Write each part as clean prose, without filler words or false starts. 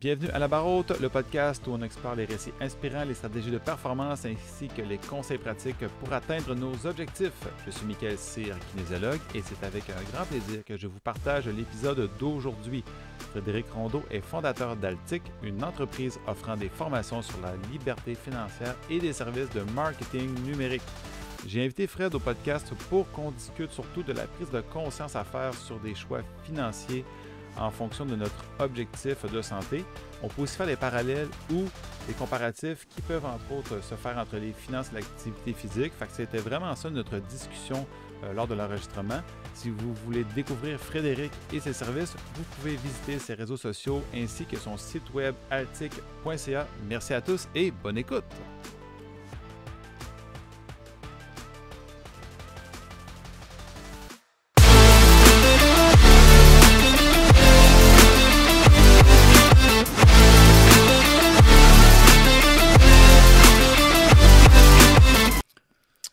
Bienvenue à La Barre-Haute, le podcast où on explore les récits inspirants, les stratégies de performance ainsi que les conseils pratiques pour atteindre nos objectifs. Je suis Michael Cyr, kinésiologue, et c'est avec un grand plaisir que je vous partage l'épisode d'aujourd'hui. Frédéric Rondeau est fondateur d'Altic, une entreprise offrant des formations sur la liberté financière et des services de marketing numérique. J'ai invité Fred au podcast pour qu'on discute surtout de la prise de conscience à faire sur des choix financiers en fonction de notre objectif de santé. On peut aussi faire des parallèles ou des comparatifs qui peuvent entre autres se faire entre les finances et l'activité physique. Fait que c'était vraiment ça notre discussion lors de l'enregistrement. Si vous voulez découvrir Frédéric et ses services, vous pouvez visiter ses réseaux sociaux ainsi que son site web altic.ca. Merci à tous et bonne écoute!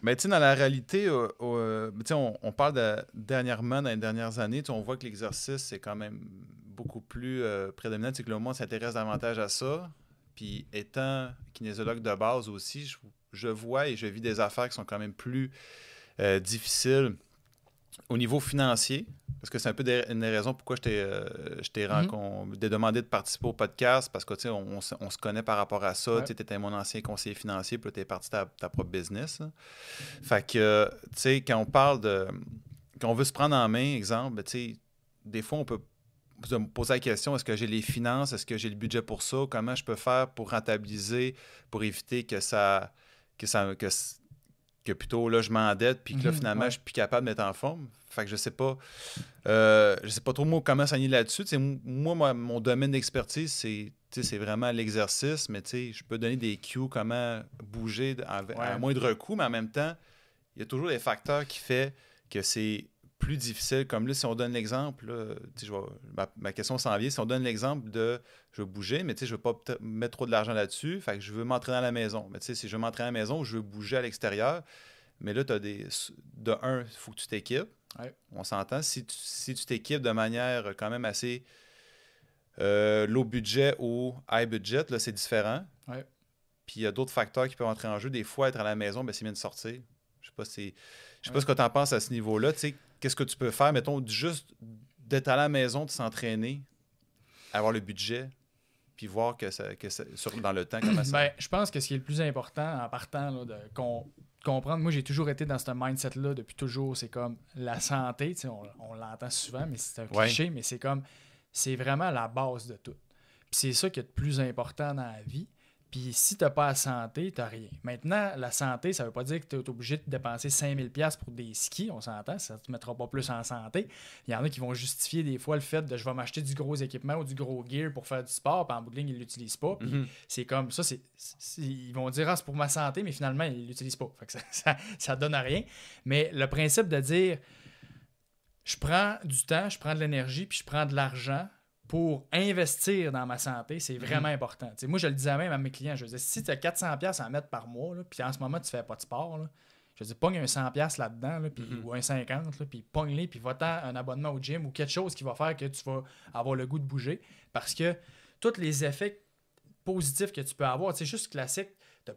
Mais tu sais, dans la réalité, on parle dernièrement, dans les dernières années, on voit que l'exercice, c'est quand même beaucoup plus prédominant. C'est que le monde s'intéresse davantage à ça. Puis étant kinésiologue de base aussi, je vois et je vis des affaires qui sont quand même plus difficiles au niveau financier. Parce que c'est un peu une des raisons pourquoi je t'ai demandé de participer au podcast, parce que on se connaît par rapport à ça. Ouais. Tu étais mon ancien conseiller financier, puis tu es parti ta propre business. Là. Fait que, tu sais, quand on parle de... Quand on veut se prendre en main, exemple, tu sais, des fois, on peut se poser la question, est-ce que j'ai les finances? Est-ce que j'ai le budget pour ça? Comment je peux faire pour rentabiliser, pour éviter que plutôt là je m'endette puis que là finalement je suis plus capable de mettre en forme. Fait que je sais pas trop moi comment s'enligner là-dessus. T'sais, moi mon domaine d'expertise c'est vraiment l'exercice, mais je peux donner des cues comment bouger à moindre coût, mais en même temps il y a toujours des facteurs qui font que c'est plus difficile. Comme là, si on donne l'exemple, là, ma question s'en vient, si on donne l'exemple de je veux bouger, mais je ne veux pas mettre trop de l'argent là-dessus, fait que je veux m'entraîner à la maison. Mais si je veux m'entraîner à la maison, je veux bouger à l'extérieur, mais là, tu as il faut que tu t'équipes. Ouais. On s'entend. Si tu t'équipes de manière quand même assez low budget ou high budget, là, c'est différent. Ouais. Puis il y a d'autres facteurs qui peuvent entrer en jeu. Des fois, être à la maison, c'est bien de sortir. Je sais pas ce que tu en penses à ce niveau-là. Qu'est-ce que tu peux faire, mettons, juste d'être à la maison, de s'entraîner, avoir le budget, puis voir dans le temps, comment ça... Je pense que ce qui est le plus important en partant, là, de comprendre, moi j'ai toujours été dans ce mindset-là depuis toujours, c'est comme la santé, on l'entend souvent, mais c'est un cliché, mais c'est vraiment la base de tout. Puis c'est ça qui est le plus important dans la vie. Puis si tu n'as pas la santé, tu n'as rien. Maintenant, la santé, ça ne veut pas dire que tu es obligé de dépenser 5000$ pour des skis, on s'entend, ça ne te mettra pas plus en santé. Il y en a qui vont justifier des fois le fait de je vais m'acheter du gros équipement ou du gros gear pour faire du sport, puis en bout de ligne, ils ne l'utilisent pas. Puis c'est comme ça, ils vont dire c'est pour ma santé, mais finalement, ils ne l'utilisent pas. Fait que ça donne à rien. Mais le principe de dire je prends du temps, je prends de l'énergie, puis je prends de l'argent pour investir dans ma santé, c'est vraiment important. T'sais, moi, je le disais même à mes clients, je disais, si tu as 400$ à mettre par mois, puis en ce moment, tu ne fais pas de sport, là, je dis, pogne un 100$ là-dedans, là, ou un 50$, puis pogne-les, puis va-t'en un abonnement au gym ou quelque chose qui va faire que tu vas avoir le goût de bouger. Parce que tous les effets positifs que tu peux avoir, c'est juste classique, tu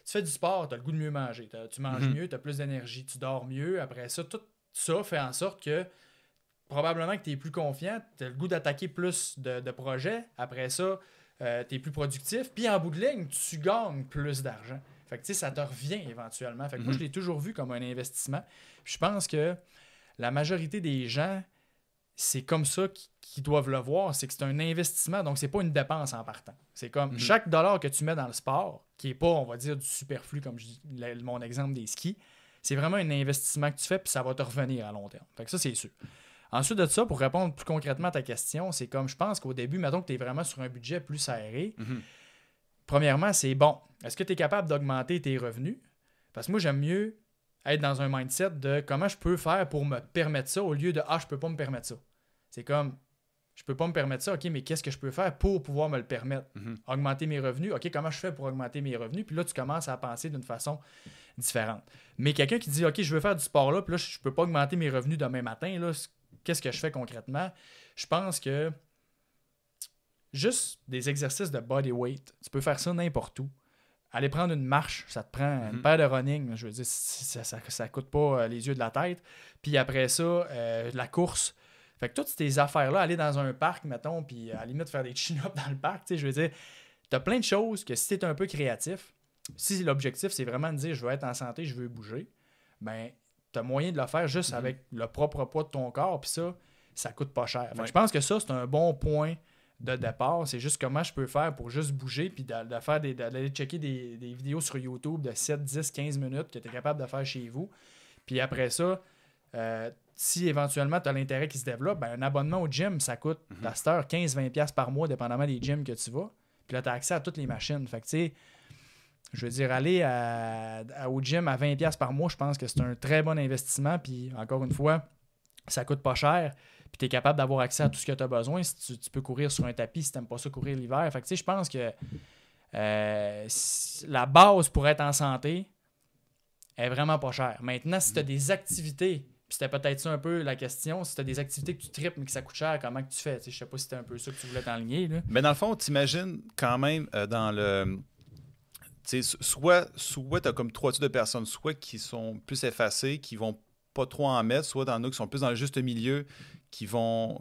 fais du sport, tu as le goût de mieux manger, tu manges mieux, tu as plus d'énergie, tu dors mieux. Après ça, tout ça fait en sorte que probablement que tu es plus confiant, tu as le goût d'attaquer plus de projets. Après ça, tu es plus productif. Puis en bout de ligne, tu gagnes plus d'argent. Fait que ça te revient éventuellement. Fait que moi, je l'ai toujours vu comme un investissement. Puis je pense que la majorité des gens, c'est comme ça qu'ils doivent le voir. C'est que c'est un investissement, donc c'est pas une dépense en partant. C'est comme chaque dollar que tu mets dans le sport, qui n'est pas, on va dire, du superflu, comme je dis, mon exemple des skis, c'est vraiment un investissement que tu fais, puis ça va te revenir à long terme. Fait que ça, c'est sûr. Ensuite de ça, pour répondre plus concrètement à ta question, c'est comme je pense qu'au début, mettons que tu es vraiment sur un budget plus serré. Premièrement, c'est bon. Est-ce que tu es capable d'augmenter tes revenus? Parce que moi, j'aime mieux être dans un mindset de comment je peux faire pour me permettre ça au lieu de je peux pas me permettre ça. C'est comme je peux pas me permettre ça, OK, mais qu'est-ce que je peux faire pour pouvoir me le permettre? Augmenter mes revenus, OK, comment je fais pour augmenter mes revenus? Puis là, tu commences à penser d'une façon différente. Mais quelqu'un qui dit OK, je veux faire du sport là, puis là, je peux pas augmenter mes revenus demain matin, là, qu'est-ce que je fais concrètement? Je pense que juste des exercices de body weight, tu peux faire ça n'importe où. Aller prendre une marche, ça te prend une paire de running. Je veux dire, ça coûte pas les yeux de la tête. Puis après ça, la course. Fait que toutes ces affaires-là, aller dans un parc, mettons, puis à la limite faire des chin-ups dans le parc, tu sais, je veux dire, t'as plein de choses que si t'es un peu créatif, si l'objectif, c'est vraiment de dire je veux être en santé, je veux bouger, ben t'as moyen de le faire juste avec le propre poids de ton corps, puis ça coûte pas cher. Fait que je pense que ça, c'est un bon point de départ. C'est juste comment je peux faire pour juste bouger, puis d'aller checker des vidéos sur YouTube de 7, 10, 15 minutes que tu es capable de faire chez vous. Puis après ça, si éventuellement tu as l'intérêt qui se développe, ben, un abonnement au gym, ça coûte à cette heure 15-20$ par mois, dépendamment des gyms que tu vas. Puis là, tu as accès à toutes les machines. Fait que tu sais, je veux dire, aller au gym à 20$ par mois, je pense que c'est un très bon investissement. Puis encore une fois, ça coûte pas cher. Puis tu es capable d'avoir accès à tout ce que tu as besoin. Si tu peux courir sur un tapis si tu n'aimes pas ça courir l'hiver. Fait que tu sais, je pense que la base pour être en santé est vraiment pas chère. Maintenant, si tu as des activités, puis c'était peut-être ça un peu la question, si tu as des activités que tu tripes mais que ça coûte cher, comment que tu fais? Je sais pas si c'était un peu ça que tu voulais t'enligner. Là. Mais dans le fond, t'imagines quand même dans le... Soit tu as comme 3 types de personnes, soit qui sont plus effacées, qui vont pas trop en mettre, soit dans qui sont plus dans le juste milieu, qui vont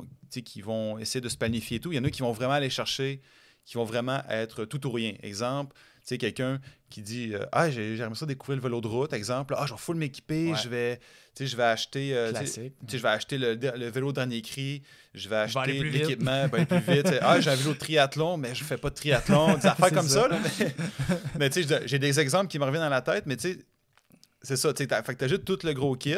essayer de se planifier et tout. Il y en a qui vont vraiment aller chercher, qui vont vraiment être tout ou rien. Exemple, quelqu'un qui dit j'aimerais ça découvrir le vélo de route, exemple, je vais full m'équiper, je vais acheter le vélo dernier cri, je vais acheter l'équipement plus vite. J'ai un vélo de triathlon, mais je fais pas de triathlon, des affaires comme ça. Là, mais j'ai des exemples qui me reviennent dans la tête, mais c'est ça, fait que tu ajoutes tout le gros kit.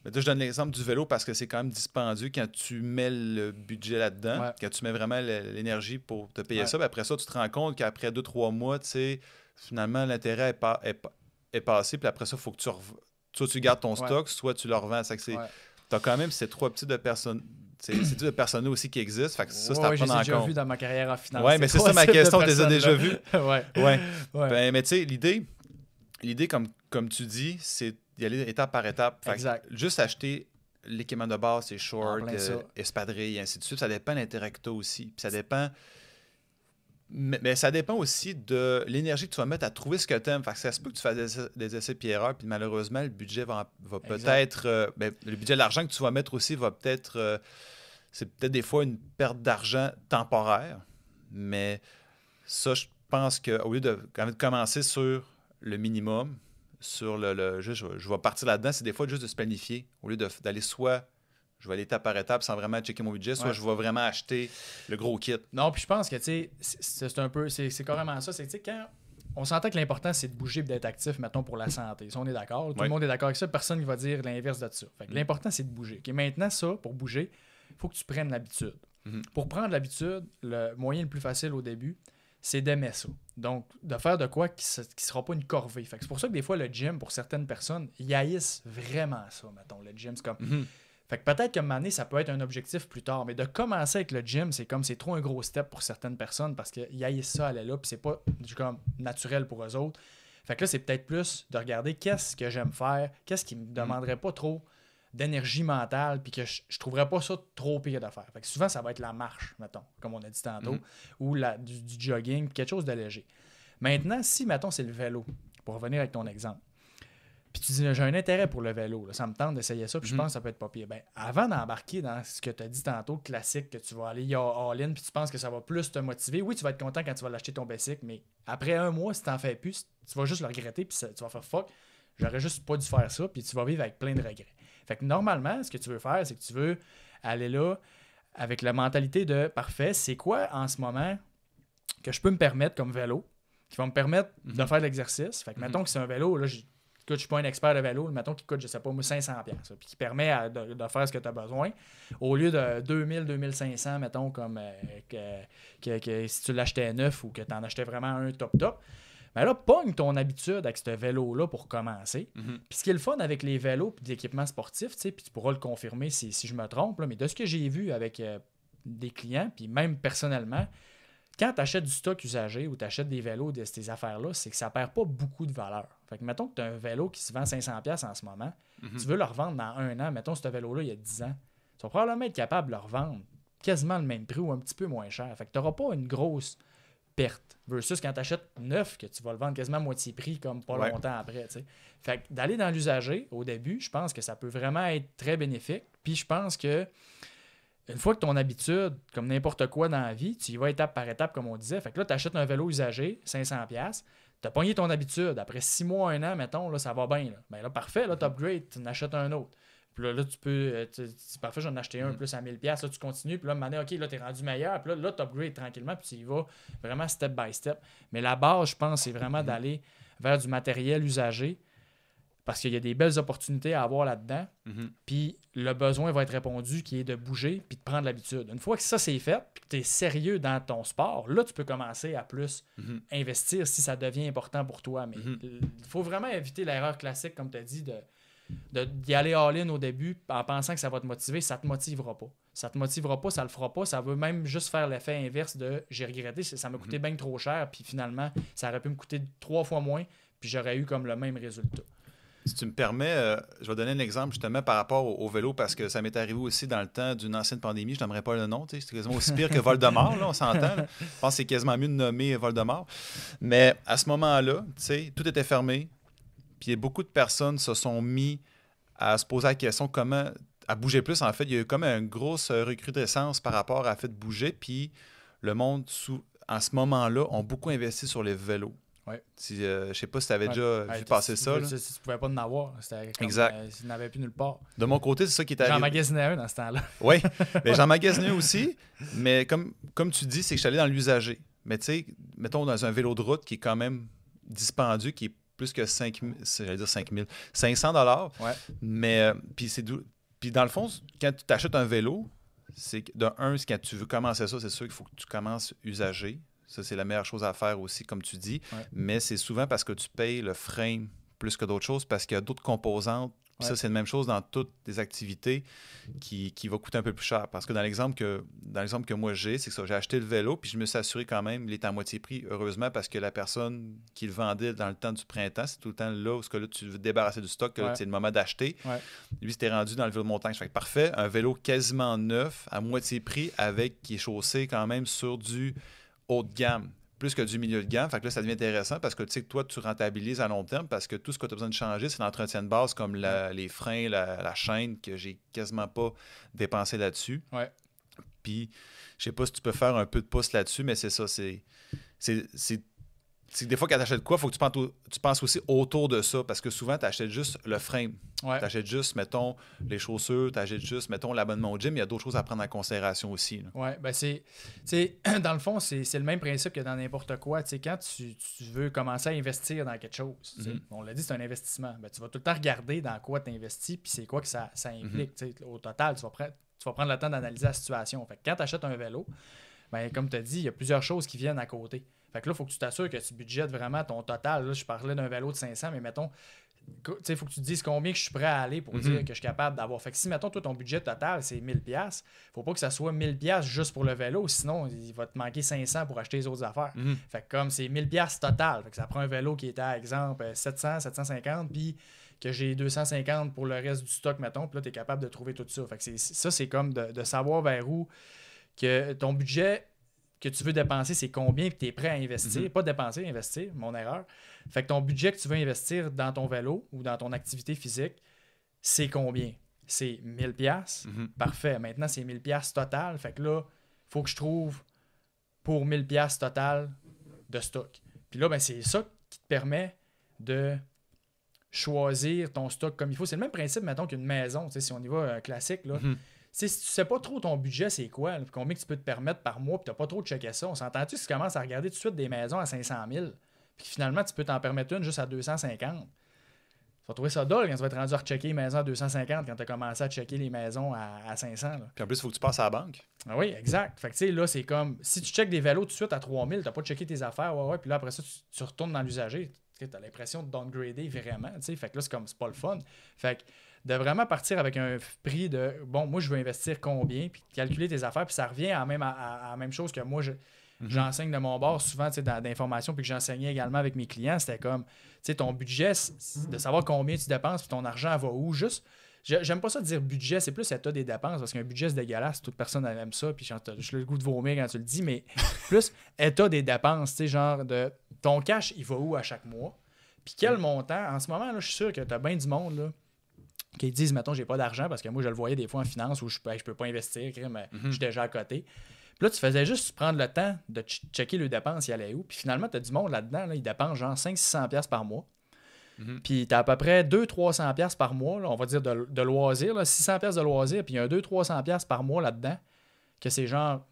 Mais je donne l'exemple du vélo parce que c'est quand même dispendieux quand tu mets le budget là-dedans, quand tu mets vraiment l'énergie pour te payer ça. Puis après ça, tu te rends compte qu'après 2-3 mois, finalement, l'intérêt est passé. Puis après ça, il faut que soit tu gardes ton stock, soit tu le revends. Tu as quand même ces 3 types de personnes. C'est des types de personnes aussi qui existent. Fait que ça, c'est à prendre en compte. J'ai déjà vu dans ma carrière en finance. Oui, mais c'est ça ma question. Tu les as déjà vus. Ouais. Ben, mais tu sais, l'idée, comme tu dis, c'est d'y aller étape par étape. Exact. Juste acheter l'équipement de base, ses shorts, espadrilles, et ainsi de suite. Ça dépend de l'intérêt que tu as aussi. Puis ça dépend... Mais ça dépend aussi de l'énergie que tu vas mettre à trouver ce que tu aimes. Fait que ça se peut que tu fasses des essais puis erreurs, puis malheureusement, le budget va peut-être... le budget, l'argent que tu vas mettre aussi va peut-être... c'est peut-être des fois une perte d'argent temporaire, mais ça, je pense qu'au lieu de commencer sur le minimum, sur je vais partir là-dedans, c'est des fois juste de se planifier. Au lieu d'aller soit je vais aller étape par étape sans vraiment checker mon budget, soit je vais vraiment acheter le gros kit. Non, puis je pense que c'est un peu, c'est carrément ça. C'est quand on s'entend que l'important, c'est de bouger et d'être actif, mettons, pour la santé. Si on est d'accord, tout le monde est d'accord avec ça, personne ne va dire l'inverse de ça. Fait que l'important, c'est de bouger. Okay, maintenant, ça, pour bouger, il faut que tu prennes l'habitude. Pour prendre l'habitude, le moyen le plus facile au début, c'est d'aimer ça. Donc, de faire de quoi qui ne sera pas une corvée. Fait que c'est pour ça que des fois, le gym, pour certaines personnes, ils haïssent vraiment ça, mettons. Le gym, c'est comme... Fait que peut-être qu'à un moment donné, ça peut être un objectif plus tard. Mais de commencer avec le gym, c'est trop un gros step pour certaines personnes parce qu'ils haïssent ça, aller là, puis c'est pas comme naturel pour eux autres. Fait que là, c'est peut-être plus de regarder qu'est-ce que j'aime faire, qu'est-ce qui me demanderait pas trop d'énergie mentale, puis que je trouverais pas ça trop pire de faire. Fait que souvent, ça va être la marche, mettons, comme on a dit tantôt, ou du jogging, quelque chose de léger. Maintenant, si, mettons, c'est le vélo, pour revenir avec ton exemple, puis tu dis, j'ai un intérêt pour le vélo, là, ça me tente d'essayer ça, puis je pense que ça peut être pas pire. Ben, avant d'embarquer dans ce que tu as dit tantôt, classique, que tu vas aller all-in, puis tu penses que ça va plus te motiver, oui, tu vas être content quand tu vas l'acheter ton bicycle, mais après un mois, si tu n'en fais plus, tu vas juste le regretter, puis tu vas faire fuck, j'aurais juste pas dû faire ça, puis tu vas vivre avec plein de regrets. Fait que normalement, ce que tu veux faire, c'est que tu veux aller là avec la mentalité de parfait, c'est quoi en ce moment que je peux me permettre comme vélo, qui va me permettre de faire de l'exercice. Fait que mettons que c'est un vélo, là, je suis pas un expert de vélo, mettons qu'il coûte, je sais pas, 500$, puis qui permet de faire ce que tu as besoin, au lieu de 2000-2500$, mettons, comme que si tu l'achetais neuf ou que tu en achetais vraiment un top. Mais là, pogne ton habitude avec ce vélo-là pour commencer. Puis ce qui est le fun avec les vélos et l'équipement sportif, puis tu pourras le confirmer si je me trompe, là, mais de ce que j'ai vu avec des clients, puis même personnellement, quand tu achètes du stock usagé ou tu achètes des vélos de ces affaires-là, c'est que ça perd pas beaucoup de valeur. Fait que mettons que tu as un vélo qui se vend 500$ en ce moment, tu veux le revendre dans 1 an, mettons ce vélo-là il y a 10 ans, tu vas probablement être capable de le revendre quasiment le même prix ou un petit peu moins cher. Fait que tu n'auras pas une grosse perte. Versus quand tu achètes neuf, que tu vas le vendre quasiment à moitié prix, comme pas longtemps après. T'sais. Fait que d'aller dans l'usager, au début, je pense que ça peut vraiment être très bénéfique. Puis je pense que une fois que ton habitude, comme n'importe quoi dans la vie, tu y vas étape par étape, comme on disait. Fait que là, tu achètes un vélo usagé, 500$. Tu as pogné ton habitude. Après 6 mois, 1 an, mettons, là, ça va bien. Là. Ben là, parfait, là, tu upgrades, tu en achètes un autre. Puis là, tu peux. Parfait, j'en ai acheté un plus à 1000$. Là, tu continues. Puis là, maintenant, OK, là, tu es rendu meilleur. Puis là, tu upgrades tranquillement. Puis tu y vas vraiment step by step. Mais la base, je pense, c'est vraiment d'aller vers du matériel usagé. Parce qu'il y a des belles opportunités à avoir là-dedans. Puis le besoin va être répondu qui est de bouger puis de prendre l'habitude. Une fois que ça, c'est fait, puis que tu es sérieux dans ton sport, là, tu peux commencer à plus investir si ça devient important pour toi. Mais il faut vraiment éviter l'erreur classique, comme tu as dit, d'y aller all-in au début en pensant que ça va te motiver. Ça te motivera pas. Ça te motivera pas, ça le fera pas. Ça veut même juste faire l'effet inverse de « j'ai regretté, ça m'a coûté bien trop cher, puis finalement, ça aurait pu me coûter 3 fois moins, puis j'aurais eu comme le même résultat. » Si tu me permets, je vais donner un exemple justement par rapport au vélo parce que ça m'est arrivé aussi dans le temps d'une ancienne pandémie. Je n'aimerais pas le nom. C'est quasiment aussi pire que Voldemort, là, on s'entend. Là. Je pense que c'est quasiment mieux de nommer Voldemort. Mais à ce moment-là, tout était fermé. Puis beaucoup de personnes se sont mis à se poser la question comment à bouger plus. En fait, il y a eu comme une grosse recrudescence par rapport à fait de bouger. Puis le monde, en ce moment-là, ont beaucoup investi sur les vélos. Ouais. Je sais pas si tu avais déjà vu passer ça. Tu pouvais pas en avoir. C'était comme, exact. Il n'avait plus nulle part. De mon côté, c'est ça qui est arrivé. J'en magasinais un dans ce temps-là. Oui, mais j'en magasinais aussi. Mais comme tu dis, c'est que je suis allé dans l'usager. Mais tu sais, mettons dans un vélo de route qui est quand même dispendieux, qui est plus que 5 000, 500$. Ouais. Mais puis dans le fond, quand tu t'achètes un vélo, c'est quand tu veux commencer ça, c'est sûr qu'il faut que tu commences usager. Ça, c'est la meilleure chose à faire aussi, comme tu dis. Ouais. Mais c'est souvent parce que tu payes le frame plus que d'autres choses, parce qu'il y a d'autres composantes. Puis ça, c'est la même chose dans toutes les activités qui va coûter un peu plus cher. Parce que dans l'exemple que moi j'ai, c'est que ça, j'ai acheté le vélo, puis je me suis assuré quand même, il était à moitié prix, heureusement, parce que la personne qui le vendait dans le temps du printemps, c'est tout le temps là où là, tu veux te débarrasser du stock, que c'est le moment d'acheter. Ouais. Lui, c'était rendu dans le vélo de montagne. Fait que parfait, un vélo quasiment neuf, à moitié prix, qui est chaussé quand même sur du haut de gamme, plus que du milieu de gamme. Fait que là, ça devient intéressant parce que tu sais que toi, tu rentabilises à long terme parce que tout ce que tu as besoin de changer, c'est l'entretien de base comme les freins, la chaîne, que j'ai quasiment pas dépensé là-dessus. Ouais. Puis, je sais pas si tu peux faire un peu de pouce là-dessus, mais c'est ça. C'est que des fois, quand tu achètes quoi, il faut que tu penses aussi autour de ça parce que souvent, tu achètes juste le frame. Ouais. Tu achètes juste, mettons, les chaussures, tu achètes juste, mettons, l'abonnement au gym. Il y a d'autres choses à prendre en considération aussi. Oui, ben dans le fond, c'est le même principe que dans n'importe quoi. T'sais, quand tu veux commencer à investir dans quelque chose, on l'a dit, c'est un investissement. Ben, tu vas tout le temps regarder dans quoi tu investis puis c'est quoi que ça implique. Au total, tu vas prendre le temps d'analyser la situation. Fait que quand tu achètes un vélo, ben, comme tu as dit, il y a plusieurs choses qui viennent à côté. Fait que là, il faut que tu t'assures que tu budgètes vraiment ton total. Là, je parlais d'un vélo de 500, mais mettons, il faut que tu te dises combien que je suis prêt à aller pour dire que je suis capable d'avoir. Fait que si, mettons, toi, ton budget total, c'est 1000$, faut pas que ça soit 1000$ juste pour le vélo, sinon, il va te manquer 500 pour acheter les autres affaires. Fait que comme c'est 1000$ total, fait que ça prend un vélo qui est à, exemple, 700, 750, puis que j'ai 250 pour le reste du stock, mettons, puis là, tu es capable de trouver tout ça. Fait que c'est comme de savoir vers où que ton budget que tu veux dépenser, c'est combien que tu es prêt à investir. Pas dépenser, investir, mon erreur. Fait que ton budget que tu veux investir dans ton vélo ou dans ton activité physique, c'est combien? C'est 1000$. Parfait. Maintenant, c'est 1000$ total. Fait que là, il faut que je trouve pour 1000$ total de stock. Puis là, ben, c'est ça qui te permet de choisir ton stock comme il faut. C'est le même principe, mettons, qu'une maison. Si on y va classique, là. Si tu sais pas trop ton budget, c'est quoi, là, combien que tu peux te permettre par mois, puis tu n'as pas trop de checker ça, on s'entend-tu si tu commences à regarder tout de suite des maisons à 500 000, puis finalement, tu peux t'en permettre une juste à 250. Tu vas trouver ça drôle quand tu vas être rendu à rechecker les maisons à 250 quand tu as commencé à checker les maisons à 500. Là. Puis en plus, il faut que tu passes à la banque. Ah oui, exact. Fait que tu sais, là, c'est comme, si tu checkes des vélos tout de suite à 3000, tu n'as pas checké tes affaires, puis là, après ça, tu retournes dans l'usager, tu as l'impression de downgrader vraiment, tu sais, fait que là, c'est pas le fun. Fait que de vraiment partir avec un prix de bon, moi je veux investir combien, puis calculer tes affaires, puis ça revient à la même chose que moi j'enseigne de mon bord souvent d'informations, puis que j'enseignais également avec mes clients. C'était comme ton budget, de savoir combien tu dépenses, puis ton argent va où, juste J'aime pas ça dire budget, c'est plus état des dépenses, parce qu'un budget, c'est dégueulasse. Toute personne aime ça, puis j'ai le goût de vomir quand tu le dis, mais plus état des dépenses, tu sais, genre de ton cash, il va où à chaque mois? Puis quel montant? En ce moment, là, je suis sûr que tu as bien du monde là, qui disent, mettons, j'ai pas d'argent, parce que moi, je le voyais des fois en finance où je peux pas investir, mais je suis déjà à côté. Puis là, tu faisais juste prendre le temps de checker les dépenses, il allait où. Puis finalement, tu as du monde là-dedans, là, ils dépensent genre 500-600$ par mois. Puis tu as à peu près 200-300$ par mois, là, on va dire de loisirs, 600$ de loisirs, puis il y a un 200-300$ par mois là-dedans, que c'est genre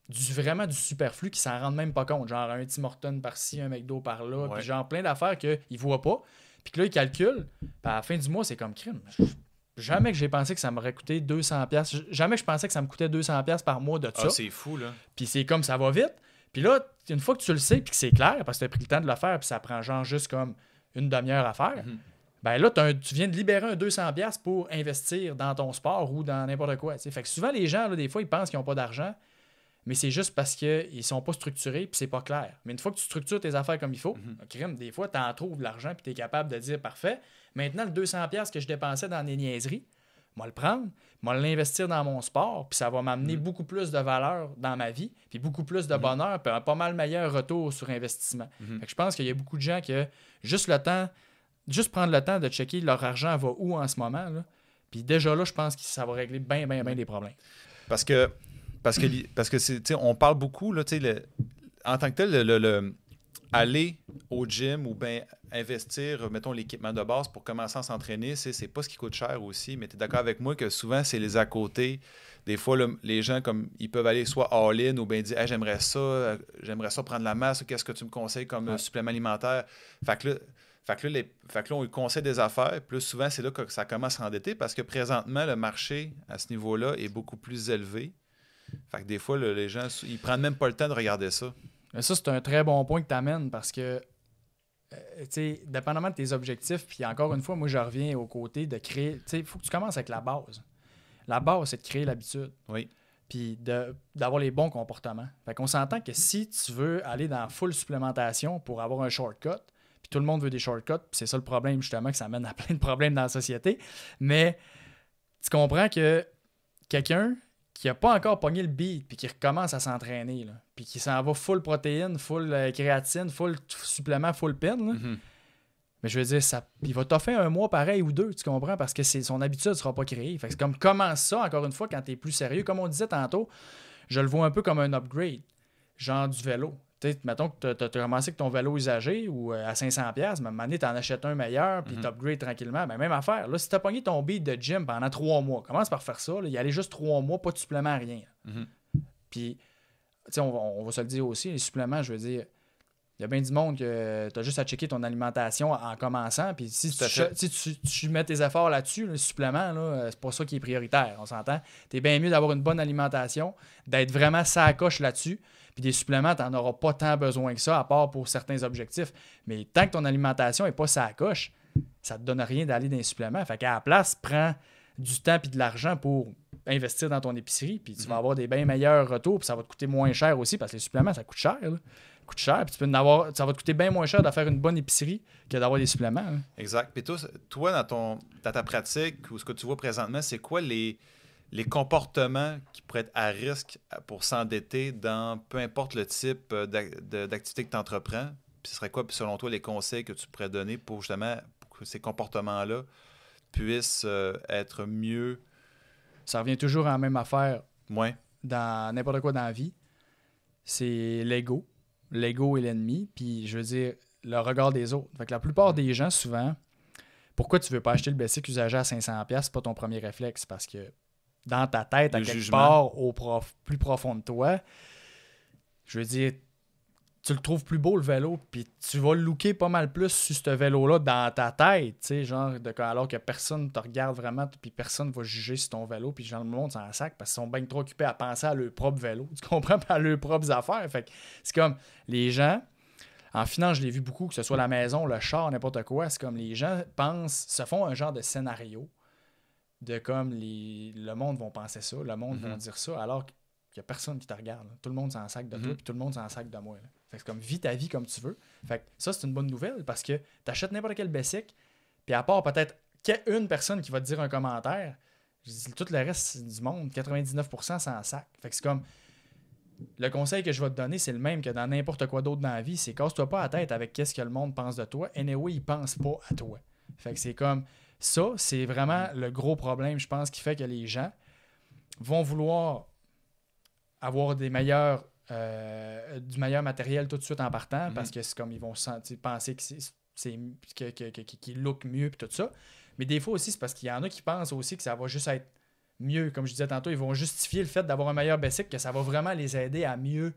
vraiment du superflu qui s'en rendent même pas compte. Genre un Tim Hortons par-ci, un McDo par-là, puis genre plein d'affaires qu'ils ne voient pas. Puis que là, ils calculent, puis à la fin du mois, c'est comme crime. Jamais que j'ai pensé que ça m'aurait coûté 200$. Jamais que je pensais que ça me coûtait 200$ par mois de ça. Ah, c'est fou, là. Puis c'est comme ça va vite. Puis là, une fois que tu le sais, puis que c'est clair, parce que tu as pris le temps de le faire, puis ça prend genre juste comme une demi-heure à faire, ben là, tu viens de libérer un 200$ pour investir dans ton sport ou dans n'importe quoi. T'sais. Fait que souvent, les gens, là, des fois, ils pensent qu'ils n'ont pas d'argent, mais c'est juste parce qu'ils sont pas structurés puis c'est pas clair. Mais une fois que tu structures tes affaires comme il faut, des fois, tu en trouves de l'argent puis tu es capable de dire parfait. Maintenant, le 200$ que je dépensais dans des niaiseries, moi le prendre, moi l'investir dans mon sport, puis ça va m'amener beaucoup plus de valeur dans ma vie, puis beaucoup plus de bonheur, puis un pas mal meilleur retour sur investissement. Fait que je pense qu'il y a beaucoup de gens qui juste prendre le temps de checker leur argent va où en ce moment, là, puis déjà là, je pense que ça va régler bien des problèmes. Parce que c'est, on parle beaucoup, là, en tant que tel, aller au gym ou bien investir, mettons, l'équipement de base pour commencer à s'entraîner, c'est pas ce qui coûte cher aussi, mais tu es d'accord avec moi que souvent, c'est les à côté. Des fois, là, les gens, comme ils peuvent aller soit all-in ou bien dire hey, j'aimerais ça prendre la masse, qu'est-ce que tu me conseilles comme supplément alimentaire? Fait que là, on lui conseille des affaires. Plus souvent, c'est là que ça commence à s'endetter parce que présentement, le marché à ce niveau-là est beaucoup plus élevé. Fait que des fois, là, les gens, ils prennent même pas le temps de regarder ça. Mais ça, c'est un très bon point que tu amènes parce que, tu sais, dépendamment de tes objectifs, puis encore une fois, moi, je reviens au côté de créer. Tu sais, il faut que tu commences avec la base. La base, c'est de créer l'habitude. Oui. Puis d'avoir les bons comportements. Fait qu'on s'entend que si tu veux aller dans full supplémentation pour avoir un shortcut, puis tout le monde veut des shortcuts, puis c'est ça le problème, justement, que ça mène à plein de problèmes dans la société. Mais tu comprends que quelqu'un qui n'a pas encore pogné le beat puis qui recommence à s'entraîner, là, puis qui s'en va full protéines, full créatine, full supplément, full pin, là, mais je veux dire, il va t'offrir un mois pareil ou deux, tu comprends, parce que son habitude ne sera pas créée. Fait que c'est comme commence ça, encore une fois, quand tu es plus sérieux. Comme on disait tantôt, je le vois un peu comme un upgrade, genre du vélo. T'sais, mettons que tu as commencé avec ton vélo usagé ou à 500$, mais à un moment donné, tu en achètes un meilleur, puis tu upgrades tranquillement. Ben, même affaire. Là, si tu as pogné ton beat de gym pendant 3 mois, commence par faire ça. Là, y aller juste 3 mois, pas de supplément, rien. Puis, on va se le dire aussi, les suppléments, je veux dire, il y a bien du monde que tu as juste à checker ton alimentation en commençant. Puis si tu mets tes efforts là-dessus, le supplément, là, c'est pas ça qui est prioritaire, on s'entend. Tu es bien mieux d'avoir une bonne alimentation, d'être vraiment sacoche là-dessus. Puis des suppléments, tu n'en auras pas tant besoin que ça, à part pour certains objectifs. Mais tant que ton alimentation n'est pas sacoche, ça ne te donne rien d'aller dans les suppléments. Fait qu'à la place, prends du temps et de l'argent pour investir dans ton épicerie, puis tu vas avoir des bien meilleurs retours, puis ça va te coûter moins cher aussi, parce que les suppléments, ça coûte cher. Là. Coûte cher, puis ça va te coûter bien moins cher de faire une bonne épicerie que d'avoir des suppléments. Hein. Exact. Puis toi dans ta pratique ou ce que tu vois présentement, c'est quoi les comportements qui pourraient être à risque pour s'endetter dans peu importe le type d'activité que tu entreprends? Puis ce serait quoi, selon toi, les conseils que tu pourrais donner pour justement pour que ces comportements-là puissent être mieux? Ça revient toujours à la même affaire Ouais. Dans n'importe quoi dans la vie. C'est l'ego. L'ego est l'ennemi. Puis, je veux dire, le regard des autres. Fait que la plupart des gens, souvent, pourquoi tu veux pas acheter le bicycle usagé à 500$, c'est pas ton premier réflexe. Parce que dans ta tête, à quelque part, plus profond de toi, je veux dire, tu le trouves plus beau, le vélo, puis tu vas le looker pas mal plus sur ce vélo-là dans ta tête, tu sais, genre, alors que personne te regarde vraiment, puis personne va juger sur ton vélo, puis genre, le monde s'en sac parce qu'ils sont bien trop occupés à penser à leur propre vélo, tu comprends, à leurs propres affaires. Fait que c'est comme, les gens, en finance, je l'ai vu beaucoup, que ce soit la maison, le char, n'importe quoi, c'est comme les gens se font un genre de scénario de comme le monde va penser ça, le monde va dire ça, alors qu'il n'y a personne qui te regarde. Là. Tout le monde s'en sac de toi, puis tout le monde s'en sac de moi. Là. Fait que c'est comme, vis ta vie comme tu veux. Fait que ça, c'est une bonne nouvelle parce que tu achètes n'importe quel bicycle, puis à part peut-être une personne qui va te dire un commentaire, je dis, tout le reste du monde, 99% s'en sac. Fait que c'est comme, le conseil que je vais te donner, c'est le même que dans n'importe quoi d'autre dans la vie, c'est casse-toi pas la tête avec qu'est-ce que le monde pense de toi. Anyway, ils pensent pas à toi. Fait que c'est comme, ça, c'est vraiment le gros problème, je pense, qui fait que les gens vont vouloir avoir du meilleur matériel tout de suite en partant, parce que c'est comme ils vont penser qu'ils look mieux et tout ça. Mais des fois aussi, c'est parce qu'il y en a qui pensent aussi que ça va juste être mieux. Comme je disais tantôt, ils vont justifier le fait d'avoir un meilleur basic, que ça va vraiment les aider à mieux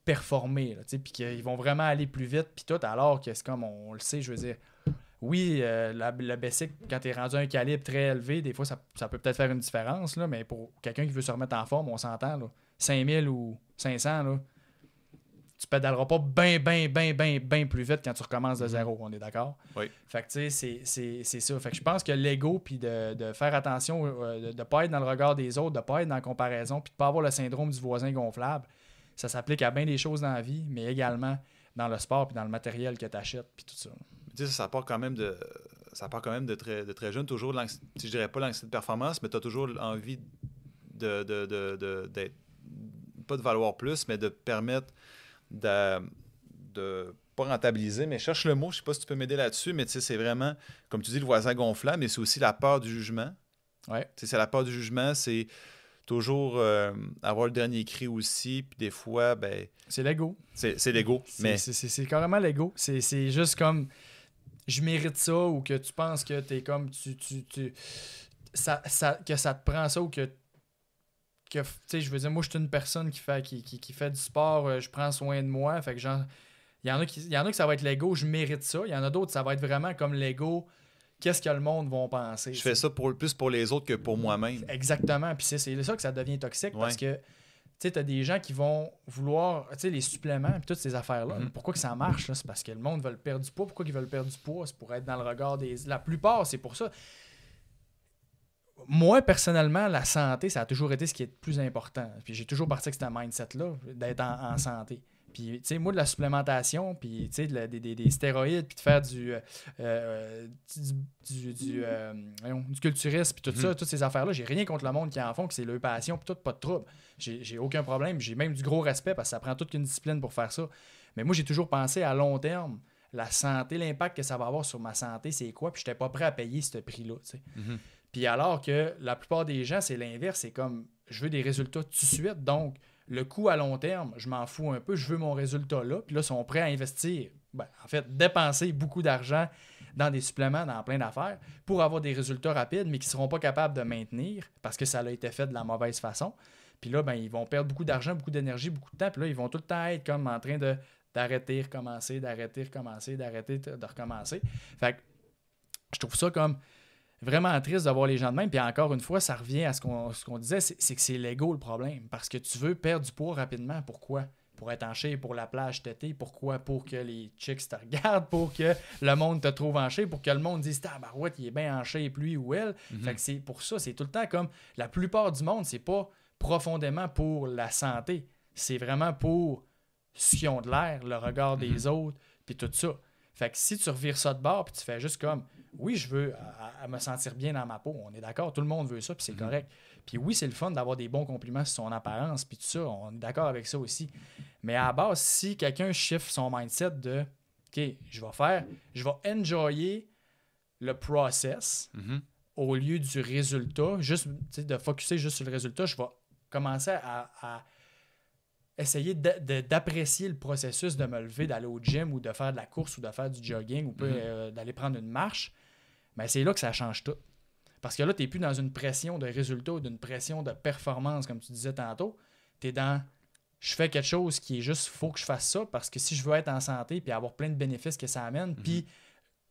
performer, puis qu'ils vont vraiment aller plus vite, puis tout, alors que c'est comme on le sait, je veux dire, oui, le basic, quand tu es rendu à un calibre très élevé, des fois, ça peut peut-être faire une différence, là, mais pour quelqu'un qui veut se remettre en forme, on s'entend, là, 5000 ou 500, là, tu pédaleras pas bien plus vite quand tu recommences de zéro, on est d'accord? Oui. Fait que, tu sais, c'est ça. Fait que je pense que l'ego, puis de faire attention, de ne pas être dans le regard des autres, de ne pas être dans la comparaison, puis de ne pas avoir le syndrome du voisin gonflable, ça s'applique à bien des choses dans la vie, mais également dans le sport, puis dans le matériel que tu achètes, puis tout ça. Tu sais, ça part quand même de très jeune, toujours, je dirais pas l'anxiété de performance, mais tu as toujours envie d'être, pas de valoir plus, mais de permettre de pas rentabiliser, mais cherche le mot, je sais pas si tu peux m'aider là-dessus, mais tu sais, c'est vraiment, comme tu dis, le voisin gonflable, mais c'est aussi la peur du jugement. Ouais. Tu sais, c'est la peur du jugement, c'est toujours avoir le dernier cri aussi, puis des fois, ben... C'est l'ego. C'est l'ego, mais... C'est carrément l'ego. C'est juste comme, je mérite ça, ou que tu penses que t'es comme, que ça te prend ça, ou que tu sais, je veux dire, moi, je suis une personne qui fait du sport, je prends soin de moi, fait que genre, il y en a que ça va être l'ego, je mérite ça, il y en a d'autres, ça va être vraiment comme l'ego, qu'est-ce que le monde va penser. Je fais ça plus pour les autres que pour moi-même. Exactement, puis c'est ça que ça devient toxique, parce que, tu sais, t'as des gens qui vont vouloir, tu sais, les suppléments, puis toutes ces affaires-là, pourquoi que ça marche, là? C'est parce que le monde veut perdre du poids. Pourquoi ils veulent perdre du poids? C'est pour être dans le regard des... La plupart, c'est pour ça. Moi, personnellement, la santé, ça a toujours été ce qui est le plus important. Puis j'ai toujours parti avec ce mindset-là, d'être en santé. Puis, tu sais, moi, de la supplémentation, puis, tu sais, des stéroïdes, puis de faire du culturisme, puis tout ça, toutes ces affaires-là, j'ai rien contre le monde qui en font, que c'est leur passion, puis tout, pas de trouble. J'ai aucun problème. J'ai même du gros respect, parce que ça prend toute une discipline pour faire ça. Mais moi, j'ai toujours pensé à long terme, la santé, l'impact que ça va avoir sur ma santé, c'est quoi, puis j'étais pas prêt à payer ce prix-là, tu sais. Puis alors que la plupart des gens, c'est l'inverse. C'est comme, je veux des résultats tout de suite. Donc, le coût à long terme, je m'en fous un peu. Je veux mon résultat là. Puis là, ils sont prêts à investir, en fait, dépenser beaucoup d'argent dans des suppléments, dans plein d'affaires, pour avoir des résultats rapides, mais qui ne seront pas capables de maintenir parce que ça a été fait de la mauvaise façon. Puis là, ils vont perdre beaucoup d'argent, beaucoup d'énergie, beaucoup de temps. Puis là, ils vont tout le temps être comme en train d'arrêter, recommencer, d'arrêter, recommencer, d'arrêter, de recommencer. Fait que je trouve ça comme... vraiment triste de voir les gens de même. Puis encore une fois, ça revient à ce qu'on disait, c'est que c'est l'ego le problème. Parce que tu veux perdre du poids rapidement. Pourquoi? Pour être en shape pour la plage cet été. Pourquoi? Pour que les chicks te regardent, pour que le monde te trouve en shape, pour que le monde dise « Tabarouette, il est bien en shape, lui ou elle. Fait que c'est pour ça, c'est tout le temps comme... La plupart du monde, c'est pas profondément pour la santé. C'est vraiment pour ce qu'ils ont de l'air, le regard des autres, puis tout ça. Fait que si tu revires ça de bord, puis tu fais juste comme... Oui, je veux à me sentir bien dans ma peau. On est d'accord, tout le monde veut ça, puis c'est correct. Puis oui, c'est le fun d'avoir des bons compliments sur son apparence, puis tout ça, on est d'accord avec ça aussi. Mais à la base, si quelqu'un shift son mindset de « OK, je vais enjoyer le process au lieu du résultat, juste de focusser juste sur le résultat, je vais commencer à essayer d'apprécier le processus de me lever, d'aller au gym ou de faire de la course ou de faire du jogging ou d'aller prendre une marche, mais c'est là que ça change tout. Parce que là, tu n'es plus dans une pression de résultat ou d'une pression de performance, comme tu disais tantôt. Tu es dans je fais quelque chose qui est juste faut que je fasse ça parce que si je veux être en santé puis avoir plein de bénéfices que ça amène, puis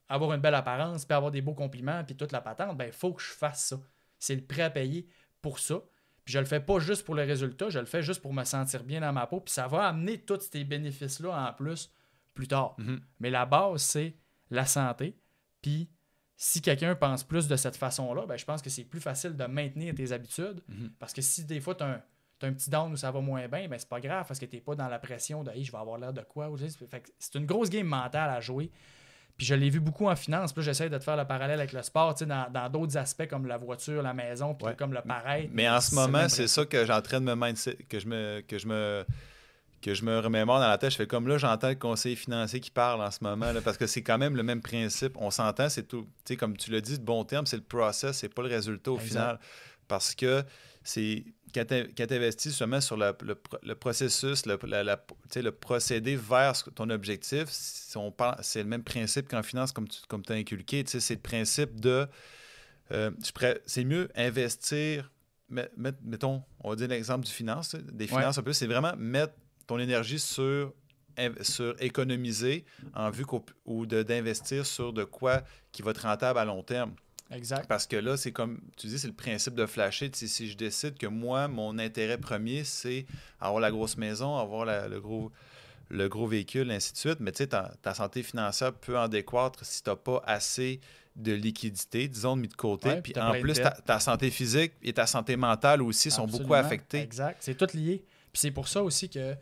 avoir une belle apparence, puis avoir des beaux compliments, puis toute la patente, il faut que je fasse ça. C'est le prêt à payer pour ça. Puis je le fais pas juste pour le résultat, je le fais juste pour me sentir bien dans ma peau. Puis ça va amener tous ces bénéfices-là en plus tard. Mais la base, c'est la santé. Puis si quelqu'un pense plus de cette façon-là, je pense que c'est plus facile de maintenir tes habitudes. Parce que si des fois, tu as un petit down où ça va moins bien, c'est pas grave parce que tu n'es pas dans la pression de hey, je vais avoir l'air de quoi. Fait que c'est une grosse game mentale à jouer. Puis je l'ai vu beaucoup en finance. Puis j'essaie de te faire le parallèle avec le sport, dans d'autres aspects comme la voiture, la maison, puis comme le pareil. Mais en ce moment, c'est ça que j'entraîne me mindset, que je me remémore dans la tête. Je fais comme là, j'entends le conseiller financier qui parle en ce moment, là, parce que c'est quand même le même principe. On s'entend, c'est tout. Tu sais, comme tu l'as dit, de bon terme, c'est le process, c'est pas le résultat au final. Parce que c'est quand tu investis justement sur le processus, le procédé vers ton objectif, c'est le même principe qu'en finance, comme tu as inculqué. C'est le principe de c'est mieux investir, mettons, on va dire l'exemple des finances un peu, c'est vraiment mettre ton énergie sur économiser en vue ou d'investir sur de quoi qui va être rentable à long terme. Exact. Parce que là, c'est comme tu dis, c'est le principe de flasher. Si je décide que moi, mon intérêt premier, c'est avoir la grosse maison, avoir le gros véhicule, ainsi de suite, mais tu sais, ta santé financière peut en décroître si tu n'as pas assez de liquidité, disons, de mis de côté. Puis en plus, ta santé physique et ta santé mentale aussi sont beaucoup affectées. Exact. C'est tout lié. Puis c'est pour ça aussi que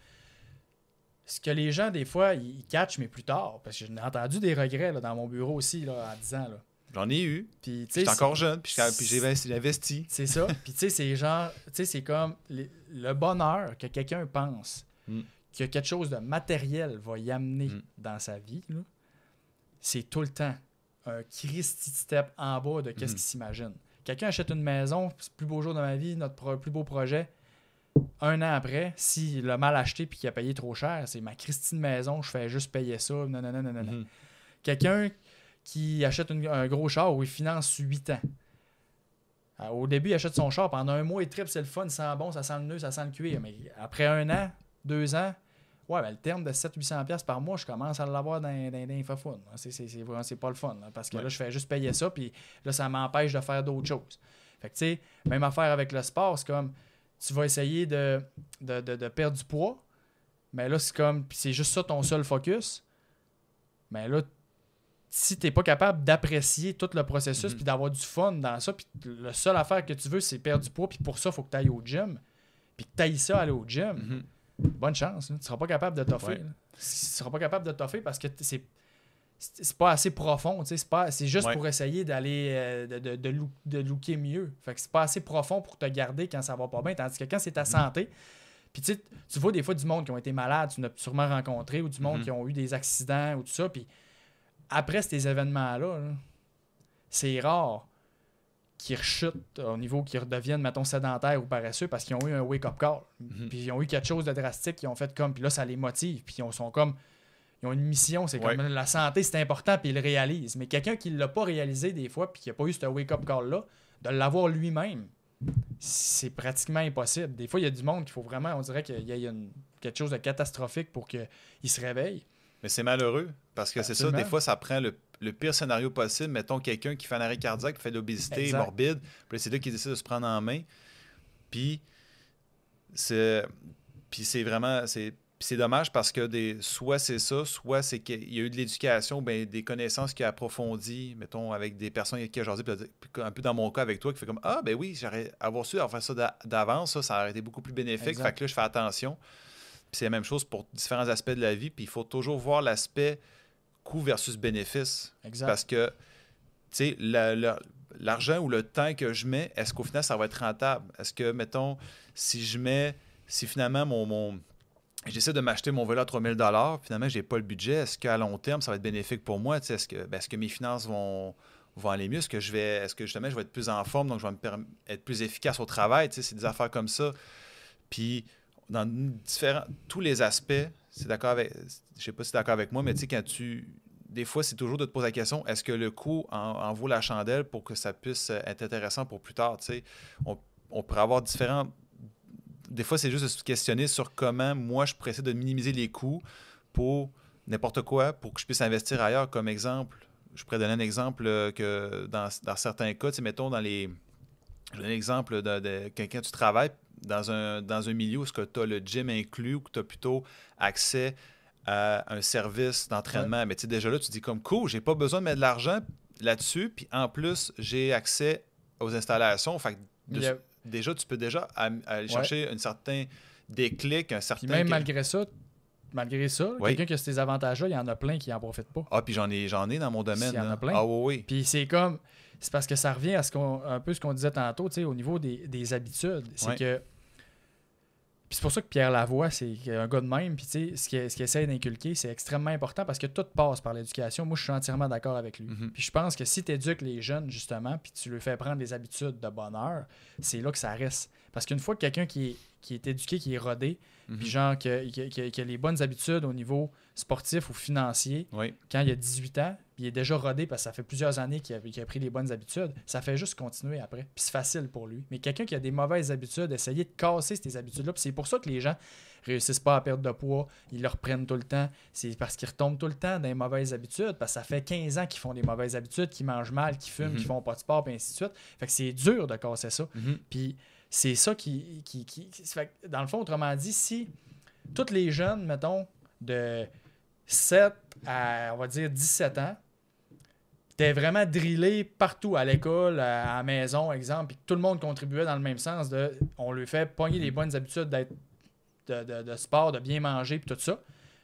ce que les gens, des fois, ils catchent, mais plus tard. Parce que j'ai entendu des regrets là, dans mon bureau aussi, là, à 10 ans. Là. J'en ai eu. J'étais encore jeune, puis j'ai investi. C'est ça. Puis tu sais, c'est genre, tu sais, c'est comme le bonheur que quelqu'un pense que quelque chose de matériel va y amener dans sa vie, là, c'est tout le temps un Christy step en bas de qu'est-ce qu'il s'imagine. Quelqu'un achète une maison, c'est le plus beau jour de ma vie, notre plus beau projet. Un an après, s'il a mal acheté et qu'il a payé trop cher, c'est ma Christine maison, je fais juste payer ça. Non. Quelqu'un qui achète un gros char où il finance 8 ans. Alors, au début, il achète son char. Pendant un mois, il tripe, c'est le fun, ça sent bon, ça sent le nœud, ça sent le cuir. Mais après 1 an, 2 ans, le terme de 700-800$ par mois, je commence à l'avoir dans les fafounes. C'est pas le fun. Là, parce que là, je fais juste payer ça, puis là, ça m'empêche de faire d'autres choses. Fait que, tu sais, même affaire avec le sport, c'est comme, tu vas essayer de perdre du poids, mais là, c'est comme, puis c'est juste ça ton seul focus. Mais là, si tu n'es pas capable d'apprécier tout le processus puis d'avoir du fun dans ça, puis la seule affaire que tu veux, c'est perdre du poids, puis pour ça, il faut que tu ailles au gym, puis que tu ailles ça aller au gym, bonne chance. Hein. Tu ne seras pas capable de toffer. Tu ne seras pas capable de toffer parce que c'est pas assez profond. C'est juste pour essayer d'aller de looker mieux. Fait que c'est pas assez profond pour te garder quand ça va pas bien. Tandis que quand c'est ta santé, puis tu vois des fois du monde qui ont été malades, tu l'as sûrement rencontré, ou du monde qui ont eu des accidents ou tout ça, puis après ces événements-là, là, c'est rare qu'ils rechutent au niveau qu'ils redeviennent, mettons, sédentaires ou paresseux parce qu'ils ont eu un wake-up call. Puis ils ont eu quelque chose de drastique, qu'ils ont fait comme, puis là, ça les motive, puis ils ont une mission, c'est comme la santé, c'est important, puis ils le réalisent. Mais quelqu'un qui ne l'a pas réalisé des fois, puis qui n'a pas eu ce wake-up call-là, de l'avoir lui-même, c'est pratiquement impossible. Des fois, il y a du monde qu'il faut vraiment, on dirait qu'il y a quelque chose de catastrophique pour qu'il se réveille. Mais c'est malheureux, parce que c'est ça, des fois, ça prend le pire scénario possible. Mettons quelqu'un qui fait un arrêt cardiaque, qui fait de l'obésité morbide, puis c'est là qu'il décide de se prendre en main. Puis c'est vraiment... C'est dommage parce que soit c'est ça, soit c'est qu'il y a eu de l'éducation, des connaissances qui a approfondi, mettons, avec des personnes qui ont jasé, un peu dans mon cas avec toi, qui fait comme « Ah, ben oui, j'aurais avoir su avoir fait ça d'avance, ça aurait été beaucoup plus bénéfique. » Fait que là, je fais attention. Puis c'est la même chose pour différents aspects de la vie. Puis il faut toujours voir l'aspect coût versus bénéfice. Exact. Parce que, tu sais, l'argent ou le temps que je mets, est-ce qu'au final, ça va être rentable? Est-ce que, mettons, si finalement, j'essaie de m'acheter mon vélo à 3 000 $, finalement, je n'ai pas le budget, est-ce qu'à long terme, ça va être bénéfique pour moi? Est-ce que mes finances vont aller mieux? Est-ce que justement, je vais être plus en forme, donc je vais être plus efficace au travail? C'est des affaires comme ça. Puis, dans tous les aspects, je sais pas si tu es d'accord avec moi, mais tu sais, des fois, c'est toujours de te poser la question, est-ce que le coût en vaut la chandelle pour que ça puisse être intéressant pour plus tard? Tu sais, on pourrait avoir différents... Des fois, c'est juste de se questionner sur comment moi, je pourrais essayer de minimiser les coûts pour n'importe quoi, pour que je puisse investir ailleurs. Comme exemple, je pourrais donner un exemple que dans certains cas, tu sais, mettons, je donne un exemple de quelqu'un tu travailles dans un milieu où tu as le gym inclus ou que tu as plutôt accès à un service d'entraînement. Mais tu sais, déjà là, tu te dis comme cool, j'ai pas besoin de mettre de l'argent là-dessus, puis en plus, j'ai accès aux installations. Fait que déjà, tu peux aller chercher un certain déclic, un certain... Puis même malgré ça, malgré ça, quelqu'un qui a ces avantages-là, il y en a plein qui n'en profitent pas. Ah, puis j'en ai dans mon domaine. Il y en a plein. Ah oui. Puis c'est parce que ça revient à un peu ce qu'on disait tantôt, au niveau des habitudes. C'est que. Puis c'est pour ça que Pierre Lavoie, c'est un gars de même. Puis ce qu'il essaie d'inculquer, c'est extrêmement important parce que tout passe par l'éducation. Moi, je suis entièrement d'accord avec lui. Puis je pense que si tu éduques les jeunes, justement, puis tu leur fais prendre des habitudes de bonheur, c'est là que ça reste. Parce qu'une fois que quelqu'un qui est éduqué, qui est rodé, puis genre qui a les bonnes habitudes au niveau sportif ou financier, quand il a 18 ans, puis il est déjà rodé parce que ça fait plusieurs années qu'il a pris les bonnes habitudes, ça fait juste continuer après. Puis c'est facile pour lui. Mais quelqu'un qui a des mauvaises habitudes, essayer de casser ces habitudes-là, puis c'est pour ça que les gens réussissent pas à perdre de poids, ils le reprennent tout le temps. C'est parce qu'ils retombent tout le temps dans les mauvaises habitudes, parce que ça fait 15 ans qu'ils font des mauvaises habitudes, qu'ils mangent mal, qu'ils fument, qu'ils font pas de sport, puis ainsi de suite. Fait que c'est dur de casser ça. Puis c'est ça qui fait que, dans le fond, autrement dit, si tous les jeunes, mettons, de 7 à, on va dire, 17 ans, t'es vraiment drillé partout à l'école, à la maison, exemple, puis que tout le monde contribuait dans le même sens, on lui fait pogner les bonnes habitudes de sport, de bien manger, puis tout ça.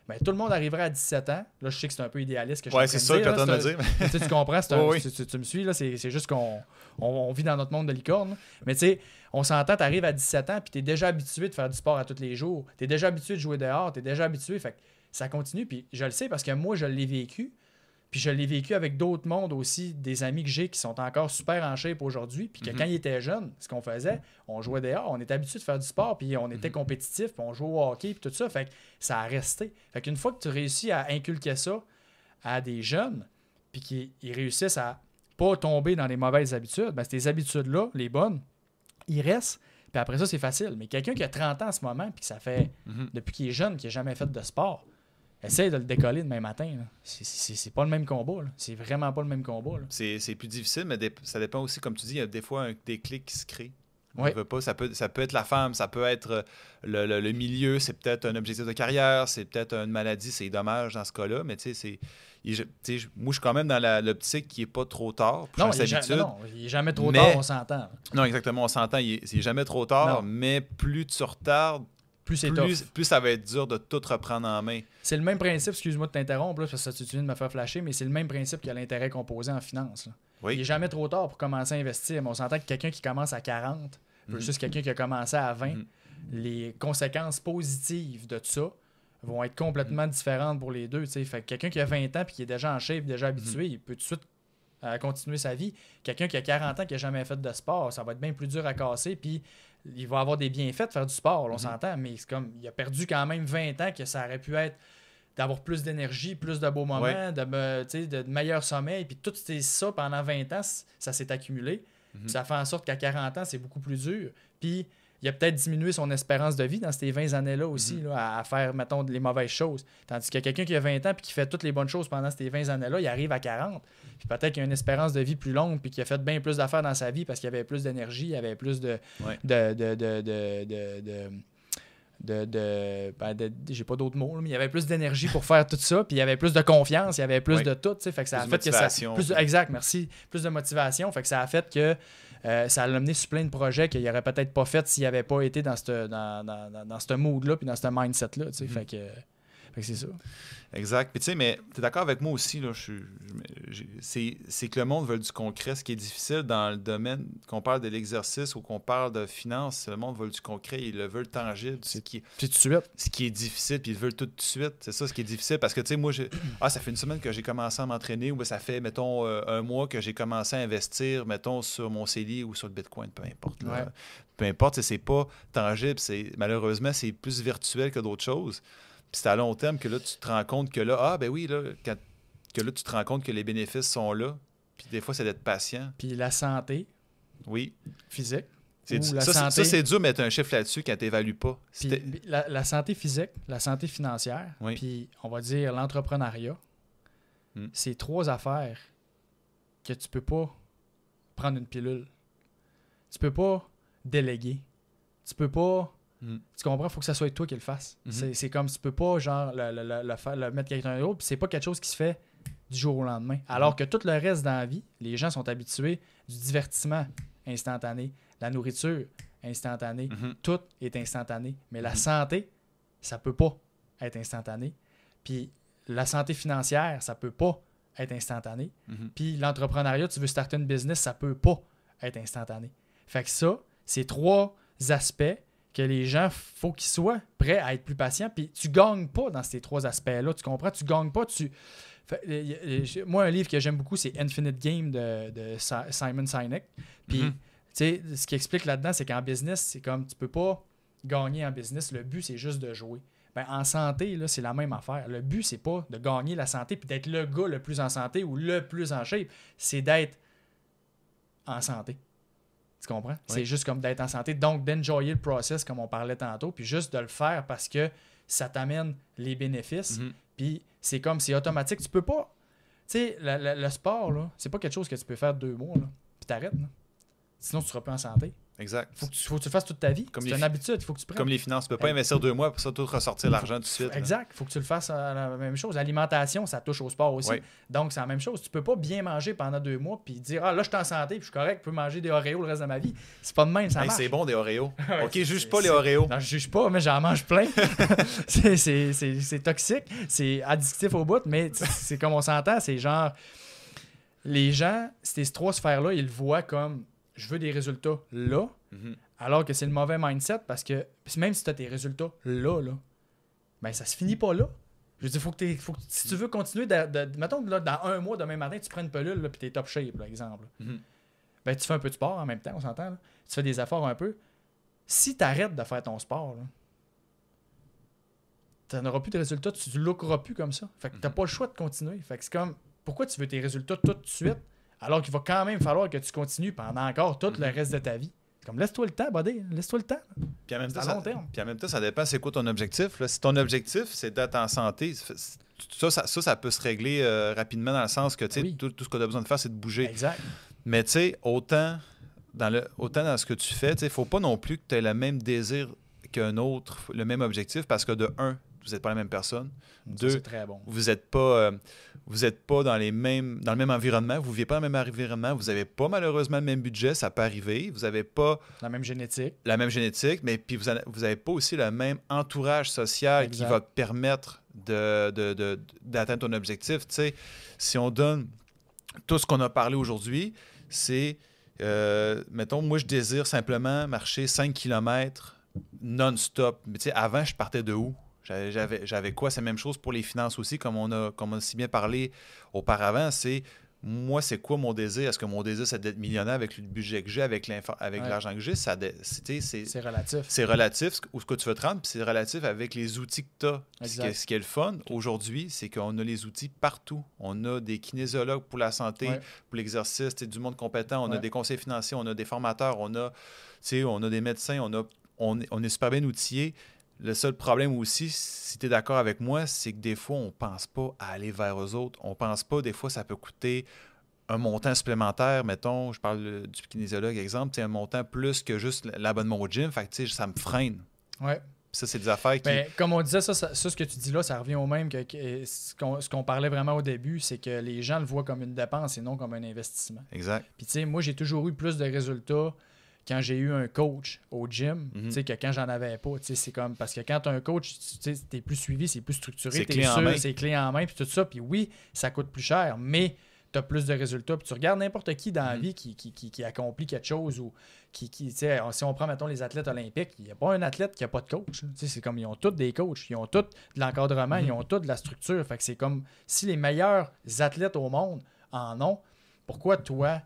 Ben, tout le monde arriverait à 17 ans. Là, je sais que c'est un peu idéaliste que je c'est ça que j'attends de dire. Tu comprends? Tu me suis, là, c'est juste qu'on vit dans notre monde de licorne. Mais tu sais, on s'entend, tu arrives à 17 ans, puis tu es déjà habitué de faire du sport à tous les jours. Tu es déjà habitué de jouer dehors, tu es déjà habitué. Fait que ça continue, puis je le sais parce que moi, je l'ai vécu. Puis je l'ai vécu avec d'autres mondes aussi, des amis que j'ai qui sont encore super en shape aujourd'hui. Puis que quand ils étaient jeunes, ce qu'on faisait, on jouait dehors, on était habitué de faire du sport, puis on était compétitif, puis on jouait au hockey, puis tout ça. Fait que ça a resté. Fait qu'une fois que tu réussis à inculquer ça à des jeunes, puis qu'ils réussissent à pas tomber dans les mauvaises habitudes, ben ces habitudes-là, les bonnes, ils restent. Puis après ça, c'est facile. Mais quelqu'un qui a 30 ans en ce moment, puis que ça fait depuis qu'il est jeune, qu'il n'a jamais fait de sport, essaye de le décoller demain matin. Là. C'est pas le même combat. Là. C'est vraiment pas le même combat. Là. C'est plus difficile, mais ça dépend aussi, comme tu dis, il y a des fois un déclic qui se crée. Oui. Ça peut être la femme, ça peut être le milieu, c'est peut-être un objectif de carrière, c'est peut-être une maladie, c'est dommage dans ce cas-là, mais tu sais, moi, je suis quand même dans l'optique qui n'est pas trop tard. Non, il n'est jamais trop tard, on s'entend. Non, exactement, on s'entend, c'est jamais trop tard, mais plus tu retardes, plus ça va être dur de tout reprendre en main. C'est le même principe, excuse-moi de t'interrompre, là, parce que tu viens de me faire flasher, mais c'est le même principe qu'il y a l'intérêt composé en finance. Là. Oui. Il n'est jamais trop tard pour commencer à investir, mais on s'entend que quelqu'un qui commence à 40 versus quelqu'un qui a commencé à 20, les conséquences positives de ça vont être complètement différentes pour les deux. T'sais. Fait que quelqu'un qui a 20 ans et qui est déjà en shape, déjà habitué, il peut tout de suite continuer sa vie. Quelqu'un qui a 40 ans qui n'a jamais fait de sport, ça va être bien plus dur à casser, puis il va avoir des bienfaits de faire du sport, on s'entend, mais c'est comme il a perdu quand même 20 ans que ça aurait pu être d'avoir plus d'énergie, plus de beaux moments, de meilleurs sommeils, puis tout ça pendant 20 ans, ça s'est accumulé. Ça fait en sorte qu'à 40 ans, c'est beaucoup plus dur. Puis il a peut-être diminué son espérance de vie dans ces 20 années-là aussi, là, à faire, mettons, les mauvaises choses. Tandis que quelqu'un qui a 20 ans et qui fait toutes les bonnes choses pendant ces 20 années-là, il arrive à 40. Puis peut-être qu'il a une espérance de vie plus longue puis qu'il a fait bien plus d'affaires dans sa vie parce qu'il avait plus d'énergie, il avait plus j'ai pas d'autres mots, mais il y avait plus d'énergie pour faire tout ça, puis il y avait plus de confiance, il y avait plus de tout, tu sais, fait que ça a fait que ça exact, merci, plus de motivation, fait que ça a fait que ça l'a amené sur plein de projets qu'il n'aurait peut-être pas fait s'il n'avait pas été dans ce mood-là puis dans ce mindset-là, tu sais, fait que c'est ça. Exact. Puis tu sais, mais tu es d'accord avec moi aussi, là, c'est que le monde veut du concret. Ce qui est difficile dans le domaine, qu'on parle de l'exercice ou qu'on parle de finance, le monde veut du concret, il le veut tangible. Puis tout de suite. Ce qui est difficile, puis il veut tout de suite. C'est ça ce qui est difficile. Parce que tu sais, moi, ça fait une semaine que j'ai commencé à m'entraîner, ou ça fait, mettons, un mois que j'ai commencé à investir, mettons, sur mon CELI ou sur le Bitcoin, peu importe. Là. Ouais. Peu importe, c'est pas tangible. Malheureusement, c'est plus virtuel que d'autres choses. Puis c'est à long terme que là, tu te rends compte que là, que là, tu te rends compte que les bénéfices sont là. Puis des fois, c'est d'être patient. Puis la santé physique. Ça, c'est dur de mettre un chiffre là-dessus quand tu n'évalues pas. Puis la santé physique, la santé financière, puis on va dire l'entrepreneuriat, c'est 3 affaires que tu peux pas prendre une pilule. Tu peux pas déléguer. Tu peux pas... Tu comprends? Il faut que ça soit toi qui le fasses. C'est comme tu peux pas genre le mettre quelqu'un d'autre, puis c'est pas quelque chose qui se fait du jour au lendemain. Alors que tout le reste dans la vie, les gens sont habitués du divertissement instantané, la nourriture instantanée, tout est instantané. Mais la santé, ça peut pas. être instantané. Puis la santé financière, ça peut pas être instantané. Puis l'entrepreneuriat, tu veux starter une business, ça peut pas être instantané. Fait que ça, c'est 3 aspects que les gens, faut qu'ils soient prêts à être plus patients. Puis tu gagnes pas dans ces 3 aspects-là, tu comprends? Tu gagnes pas, moi, un livre que j'aime beaucoup, c'est Infinite Game de Simon Sinek. Puis, tu sais, ce qui explique là-dedans, c'est qu'en business, c'est comme tu peux pas gagner en business. Le but, c'est juste de jouer. Ben, en santé, là, c'est la même affaire. Le but, c'est pas de gagner la santé puis d'être le gars le plus en santé ou le plus en shape. C'est d'être en santé. Tu comprends? Oui. C'est juste comme d'être en santé. Donc, d'enjoyer le process, comme on parlait tantôt, puis juste de le faire parce que ça t'amène les bénéfices. Puis c'est comme, c'est automatique. Tu peux pas... Tu sais, le sport, là, c'est pas quelque chose que tu peux faire 2 mois, là, puis t'arrêtes. Là. Sinon, tu seras pas en santé. Exact. Faut que tu le fasses toute ta vie. C'est une habitude, il faut que tu prennes. Comme les finances, tu peux pas investir 2 mois pour ça tout ressortir l'argent tout de suite. Exact. Il faut que tu le fasses la même chose. L'alimentation, ça touche au sport aussi. Oui. Donc, c'est la même chose. Tu peux pas bien manger pendant 2 mois puis dire « Ah, là, je suis en santé puis je suis correct, je peux manger des Oreos le reste de ma vie. » C'est pas de même, ça marche. C'est bon, des Oreos. OK, juge pas les Oreos. Non, je juge pas, mais j'en mange plein. c'est toxique. C'est addictif au bout, mais c'est comme on s'entend. C'est genre... Les gens, ces 3 sphères-là, ils le voient comme « Je veux des résultats là. » Alors que c'est le mauvais mindset parce que même si tu as tes résultats là, ben ça se finit pas là. Je veux dire, si tu veux continuer, mettons que là, dans 1 mois, demain matin, tu prends une pilule et tu es top shape, par exemple. Ben, tu fais un peu de sport en même temps, on s'entend. Là. Tu fais des efforts un peu. Si tu arrêtes de faire ton sport, tu n'auras plus de résultats, tu ne lookeras plus comme ça. Fait que tu n'as pas le choix de continuer. Fait que c'est comme, pourquoi tu veux tes résultats tout de suite alors qu'il va quand même falloir que tu continues pendant encore tout le reste de ta vie? Comme laisse-toi le temps, buddy. Laisse-toi le temps. Puis en même temps, à long terme. Puis en même temps, ça dépend c'est quoi ton objectif. Là. Si ton objectif, c'est d'être en santé, ça peut se régler rapidement dans le sens que tout ce qu'on a besoin de faire, c'est de bouger. Exact. Mais tu sais, autant dans ce que tu fais, il ne faut pas non plus que tu aies le même désir qu'un autre, le même objectif, parce que de 1, vous n'êtes pas la même personne. 2, c'est très bon. Vous n'êtes pas dans le même environnement, vous ne vivez pas dans le même environnement, vous n'avez pas malheureusement le même budget, ça peut arriver, vous n'avez pas la même génétique, mais puis vous n'avez pas aussi le même entourage social qui va te permettre d'atteindre ton objectif. Tu sais, si on donne tout ce qu'on a parlé aujourd'hui, c'est, mettons, moi je désire simplement marcher 5 km non-stop. Mais tu sais, avant, je partais de où? J'avais quoi? C'est la même chose pour les finances aussi, comme on a si bien parlé auparavant. Moi, c'est quoi mon désir? Est-ce que mon désir, c'est d'être millionnaire avec le budget que j'ai, avec l'argent que j'ai? C'est relatif. C'est relatif où ce que tu veux te rendre, puis c'est relatif avec les outils que tu as. Ce qui est le fun aujourd'hui, c'est qu'on a les outils partout. On a des kinésiologues pour la santé, pour l'exercice, du monde compétent. On a des conseils financiers, on a des formateurs, on a des médecins, on est super bien outillés. Le seul problème aussi, si tu es d'accord avec moi, c'est que des fois, on ne pense pas à aller vers eux autres. On ne pense pas, des fois, ça peut coûter un montant supplémentaire. Mettons, je parle du kinésiologue, exemple, un montant plus que juste l'abonnement au gym. Fait que, ça me freine. Ouais. Ça, c'est des affaires qui... Mais comme on disait, ça, ce que tu dis là, ça revient au même que ce qu'on parlait vraiment au début, c'est que les gens le voient comme une dépense et non comme un investissement. Exact. Puis, tu sais, moi, j'ai toujours eu plus de résultats quand j'ai eu un coach au gym, que quand j'en avais pas. C'est comme, parce que quand tu as un coach, tu es plus suivi, c'est plus structuré, c'est clé en main. C'est clé en main, puis tout ça. Puis oui, ça coûte plus cher, mais tu as plus de résultats. Puis tu regardes n'importe qui dans la vie qui accomplit quelque chose ou si on prend, mettons, les athlètes olympiques, il n'y a pas un athlète qui n'a pas de coach. C'est comme, ils ont tous des coachs, ils ont tous de l'encadrement, ils ont tous de la structure. Fait que c'est comme, si les meilleurs athlètes au monde en ont, pourquoi toi...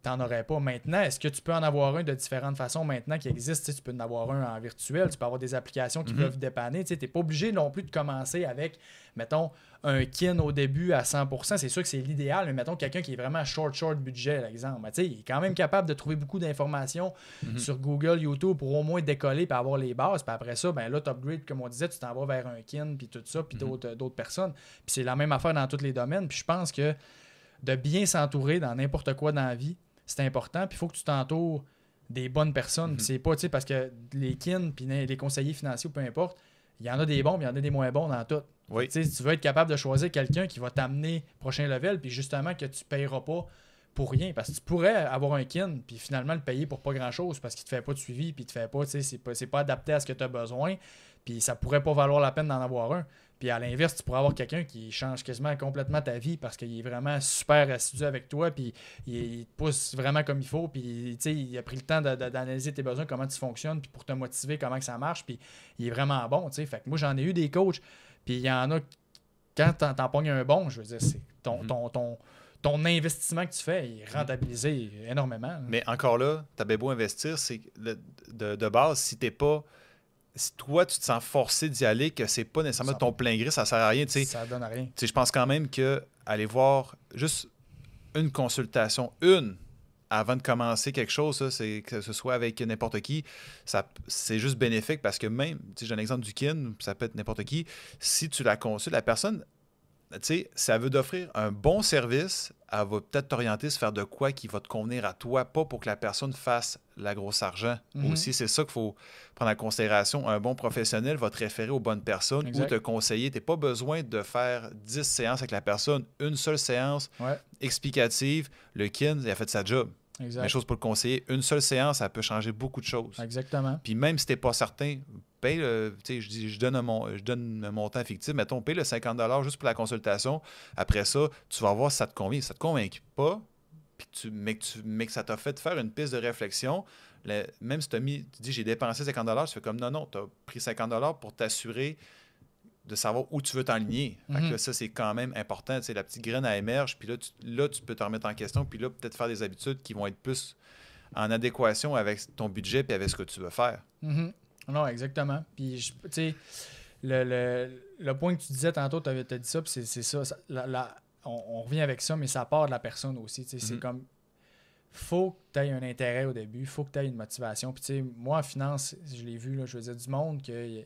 t'en aurais pas maintenant. Est-ce que tu peux en avoir un de différentes façons maintenant qui existe? Tu peux en avoir un en virtuel, tu peux avoir des applications qui peuvent dépanner. Tu n'es pas obligé non plus de commencer avec, mettons, un kin au début à 100%. C'est sûr que c'est l'idéal, mais mettons quelqu'un qui est vraiment short budget, par exemple. Ben, il est quand même capable de trouver beaucoup d'informations sur Google, YouTube pour au moins décoller et avoir les bases. Puis après ça, ben là, tu upgrades, comme on disait, tu t'en vas vers un kin puis tout ça, puis d'autres personnes. Puis c'est la même affaire dans tous les domaines. Puis je pense que de bien s'entourer dans n'importe quoi dans la vie, c'est important, puis il faut que tu t'entoures des bonnes personnes. Puis c'est pas, parce que les kin, puis les conseillers financiers, peu importe, il y en a des bons, puis il y en a des moins bons dans tout. Oui. Tu veux être capable de choisir quelqu'un qui va t'amener prochain level, puis justement que tu ne payeras pas pour rien. Parce que tu pourrais avoir un kin, puis finalement le payer pour pas grand-chose, parce qu'il te fait pas de suivi, puis il te fait pas, c'est pas adapté à ce que tu as besoin. Puis ça pourrait pas valoir la peine d'en avoir un. Puis à l'inverse, tu pourrais avoir quelqu'un qui change quasiment complètement ta vie parce qu'il est vraiment super assidu avec toi, puis il te pousse vraiment comme il faut, puis il a pris le temps d'analyser tes besoins, comment tu fonctionnes, puis pour te motiver, comment que ça marche, puis il est vraiment bon. Fait que moi, j'en ai eu des coachs, puis il y en a, quand t'en pognes un bon, je veux dire, c'est ton investissement que tu fais est rentabilisé énormément. Mais encore là, t'as bien beau investir, c'est de base, si t'es pas. Si toi, tu te sens forcé d'y aller, que c'est pas nécessairement ton plein gré, ça sert à rien. Ça donne à rien. Je pense quand même que aller voir juste une consultation, avant de commencer quelque chose, ça, que ce soit avec n'importe qui, c'est juste bénéfique parce que même, j'ai un exemple du kin, ça peut être n'importe qui, si tu la consultes, la personne, ça veut d'offrir un bon service, elle va peut-être t'orienter se faire de quoi qui va te convenir à toi, pas pour que la personne fasse la grosse argent. Aussi, c'est ça qu'il faut prendre en considération. Un bon professionnel va te référer aux bonnes personnes ou te conseiller. Tu n'as pas besoin de faire 10 séances avec la personne. Une seule séance explicative. Le kin, il a fait sa job. Exact. Même chose pour le conseiller. Une seule séance, ça peut changer beaucoup de choses. Exactement. Puis même si tu n'es pas certain, paye je donne un montant fictif, mettons, paye le 50$ juste pour la consultation. Après ça, tu vas voir si ça te convient. Si ça ne te convainc pas, mais que ça t'a fait faire une piste de réflexion, même si tu dis j'ai dépensé 50$, tu fais comme non, tu as pris 50$ pour t'assurer de savoir où tu veux t'enligner. Fait que là, ça, c'est quand même important. La petite graine, elle émerge, puis là, tu peux te remettre en question, puis là, peut-être faire des habitudes qui vont être plus en adéquation avec ton budget et avec ce que tu veux faire. Non, exactement. Puis, tu sais, le point que tu disais tantôt, tu as dit ça, puis c'est ça. On revient avec ça, mais ça part de la personne aussi. C'est comme, faut que tu aies un intérêt au début, faut que tu aies une motivation. Puis, tu sais, moi, en finance, je l'ai vu, là, je veux dire, du monde que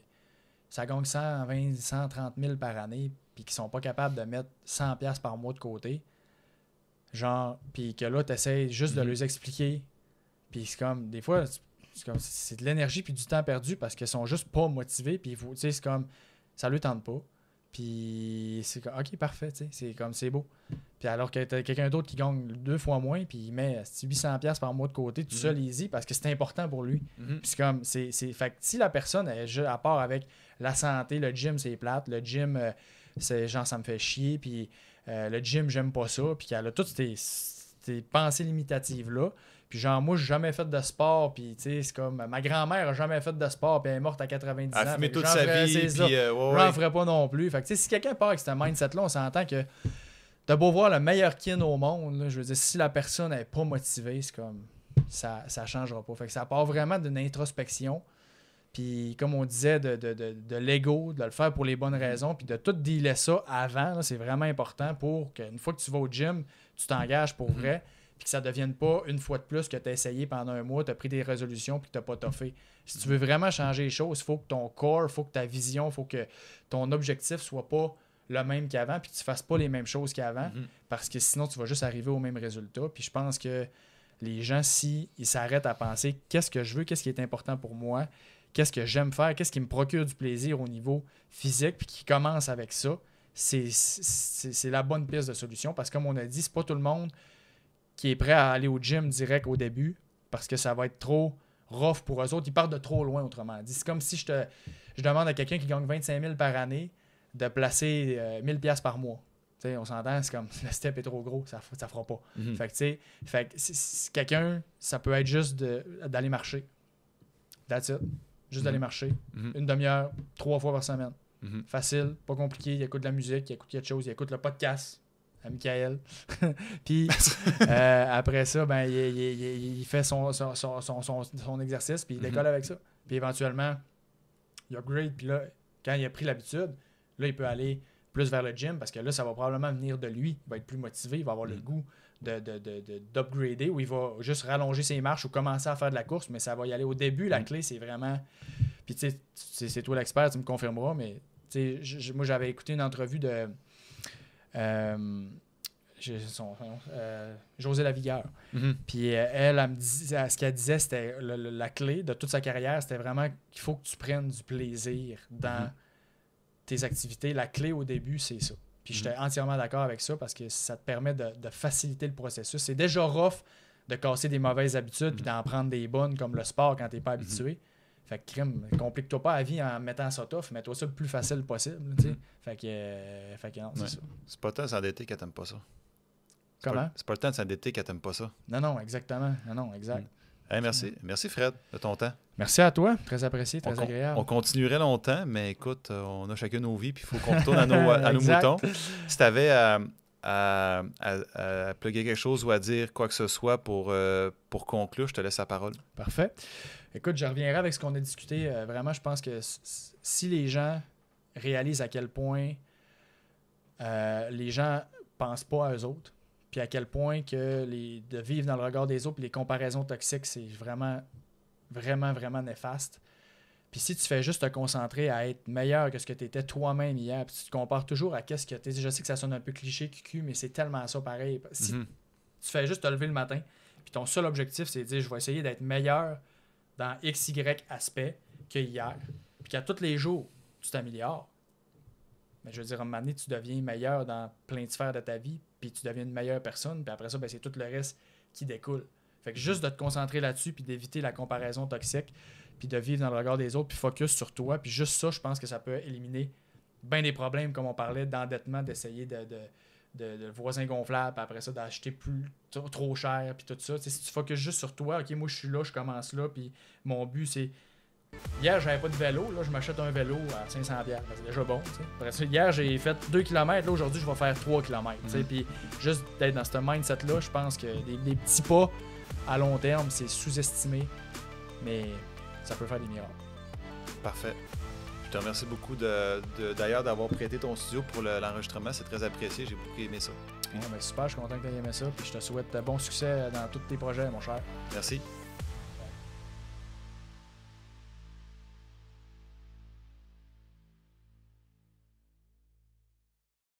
ça gagne 120, 130 000 par année, puis qui sont pas capables de mettre 100$ par mois de côté. Genre, puis que là, tu essaies juste de leur expliquer. Puis c'est comme, des fois, c'est de l'énergie puis du temps perdu parce qu'ils sont juste pas motivés. Puis c'est comme, ça lui tente pas. Puis c'est comme, OK, parfait, c'est comme, c'est beau. Puis alors que t'as quelqu'un d'autre qui gagne 2 fois moins, puis il met 800$ par mois de côté, tout seul, easy, parce que c'est important pour lui. Puis c'est comme, fait que si la personne, elle part avec la santé, le gym, c'est plate, le gym, c'est genre, ça me fait chier, puis le gym, j'aime pas ça, puis qu'elle a toutes ces pensées limitatives-là. Puis genre, moi, j'ai jamais fait de sport, puis tu sais, c'est comme, ma grand-mère a jamais fait de sport, puis elle est morte à 90 ans. Elle a fumé toute sa vie, puis j'en ferais pas non plus. Fait que tu sais, si quelqu'un part avec ce mindset-là, on s'entend que t'as beau voir le meilleur kin au monde, là, je veux dire, si la personne n'est pas motivée, c'est comme, ça changera pas. Fait que ça part vraiment d'une introspection, puis comme on disait, de l'ego, de le faire pour les bonnes raisons, puis de tout dealer ça avant, là, c'est vraiment important pour qu'une fois que tu vas au gym, tu t'engages pour vrai, puis que ça ne devienne pas une fois de plus que tu as essayé pendant un mois, tu as pris des résolutions puis que tu n'as pas toffé. Si tu veux vraiment changer les choses, il faut que ton corps, il faut que ta vision, il faut que ton objectif soit pas le même qu'avant puis que tu ne fasses pas les mêmes choses qu'avant parce que sinon, tu vas juste arriver au même résultat. Puis je pense que les gens, s'ils s'arrêtent à penser qu'est-ce que je veux, qu'est-ce qui est important pour moi, qu'est-ce que j'aime faire, qu'est-ce qui me procure du plaisir au niveau physique puis qui commence avec ça, c'est la bonne piste de solution parce que comme on a dit, c'est pas tout le monde qui est prêt à aller au gym direct au début parce que ça va être trop rough pour eux autres. Ils partent de trop loin, autrement dit. C'est comme si je demande à quelqu'un qui gagne 25 000 par année de placer 1000$ par mois. T'sais, on s'entend, c'est comme le step est trop gros, ça fera pas. Fait que quelqu'un, ça peut être juste d'aller marcher. That's it. Juste d'aller marcher. Une demi-heure, 3 fois par semaine. Facile, pas compliqué. Il écoute de la musique, il écoute quelque chose, il écoute le podcast à Michael. Puis après ça, ben, il fait son exercice, puis il décolle avec ça. Puis éventuellement, il upgrade, puis là, quand il a pris l'habitude, là, il peut aller plus vers le gym, parce que là, ça va probablement venir de lui. Il va être plus motivé, il va avoir le goût d'upgrader, ou il va juste rallonger ses marches ou commencer à faire de la course, mais ça va y aller. Au début, la clé, c'est vraiment... Puis tu sais, c'est toi l'expert, tu me confirmeras, mais moi, j'avais écouté une entrevue de... José Lavigueur. Puis elle me disait, ce qu'elle disait, c'était la clé de toute sa carrière, c'était vraiment qu'il faut que tu prennes du plaisir dans tes activités. La clé au début, c'est ça. Puis j'étais entièrement d'accord avec ça parce que ça te permet de faciliter le processus. C'est déjà rough de casser des mauvaises habitudes puis d'en prendre des bonnes comme le sport quand tu n'es pas habitué. Fait que crime, complique-toi pas la vie en mettant ça tough, mets-toi ça le plus facile possible. Tu sais. Fait que non, c'est ça. C'est pas le temps de s'endetter quand t'aimes pas ça. Comment? C'est pas le temps de s'endetter quand t'aimes pas ça. Non, exactement. Non, exact. Hey, merci. Merci, Fred, de ton temps. Merci à toi. Très apprécié, très agréable. On continuerait longtemps, mais écoute, on a chacun nos vies, puis il faut qu'on retourne à nos moutons. Si tu avais à plugger quelque chose ou à dire quoi que ce soit pour conclure, je te laisse la parole. Parfait. Écoute, je reviendrai avec ce qu'on a discuté. Vraiment, je pense que si les gens réalisent à quel point les gens pensent pas à eux autres, puis à quel point que de vivre dans le regard des autres, puis les comparaisons toxiques, c'est vraiment, vraiment, vraiment néfaste. Puis si tu fais juste te concentrer à être meilleur que ce que tu étais toi-même hier, puis tu te compares toujours à qu'est-ce que tu es. Je sais que ça sonne un peu cliché, cucu, mais c'est tellement ça pareil. Si tu fais juste te lever le matin, puis ton seul objectif, c'est de dire, je vais essayer d'être meilleur dans XY aspect que hier, puis qu'à tous les jours, tu t'améliores. Mais je veux dire, à un moment donné, tu deviens meilleur dans plein de sphères de ta vie, puis tu deviens une meilleure personne, puis après ça, ben, c'est tout le reste qui découle. Fait que juste de te concentrer là-dessus, puis d'éviter la comparaison toxique, puis de vivre dans le regard des autres, puis focus sur toi, puis juste ça, je pense que ça peut éliminer bien des problèmes, comme on parlait, d'endettement, d'essayer de voisins gonflables, puis après ça, d'acheter trop cher, puis tout ça. T'sais, si tu focuses juste sur toi, ok, moi je suis là, je commence là, puis mon but c'est... Hier, j'avais pas de vélo, là, je m'achète un vélo à 500$, c'est déjà bon. T'sais. Après ça, hier, j'ai fait 2 km, là, aujourd'hui, je vais faire 3 km. Puis juste d'être dans ce mindset-là, je pense que des petits pas à long terme, c'est sous-estimé, mais ça peut faire des miracles. Parfait. Je te remercie beaucoup d'ailleurs d'avoir prêté ton studio pour l'enregistrement. C'est très apprécié. J'ai beaucoup aimé ça. Ouais, ben super, je suis content que tu aies aimé ça. Puis je te souhaite bon succès dans tous tes projets, mon cher. Merci.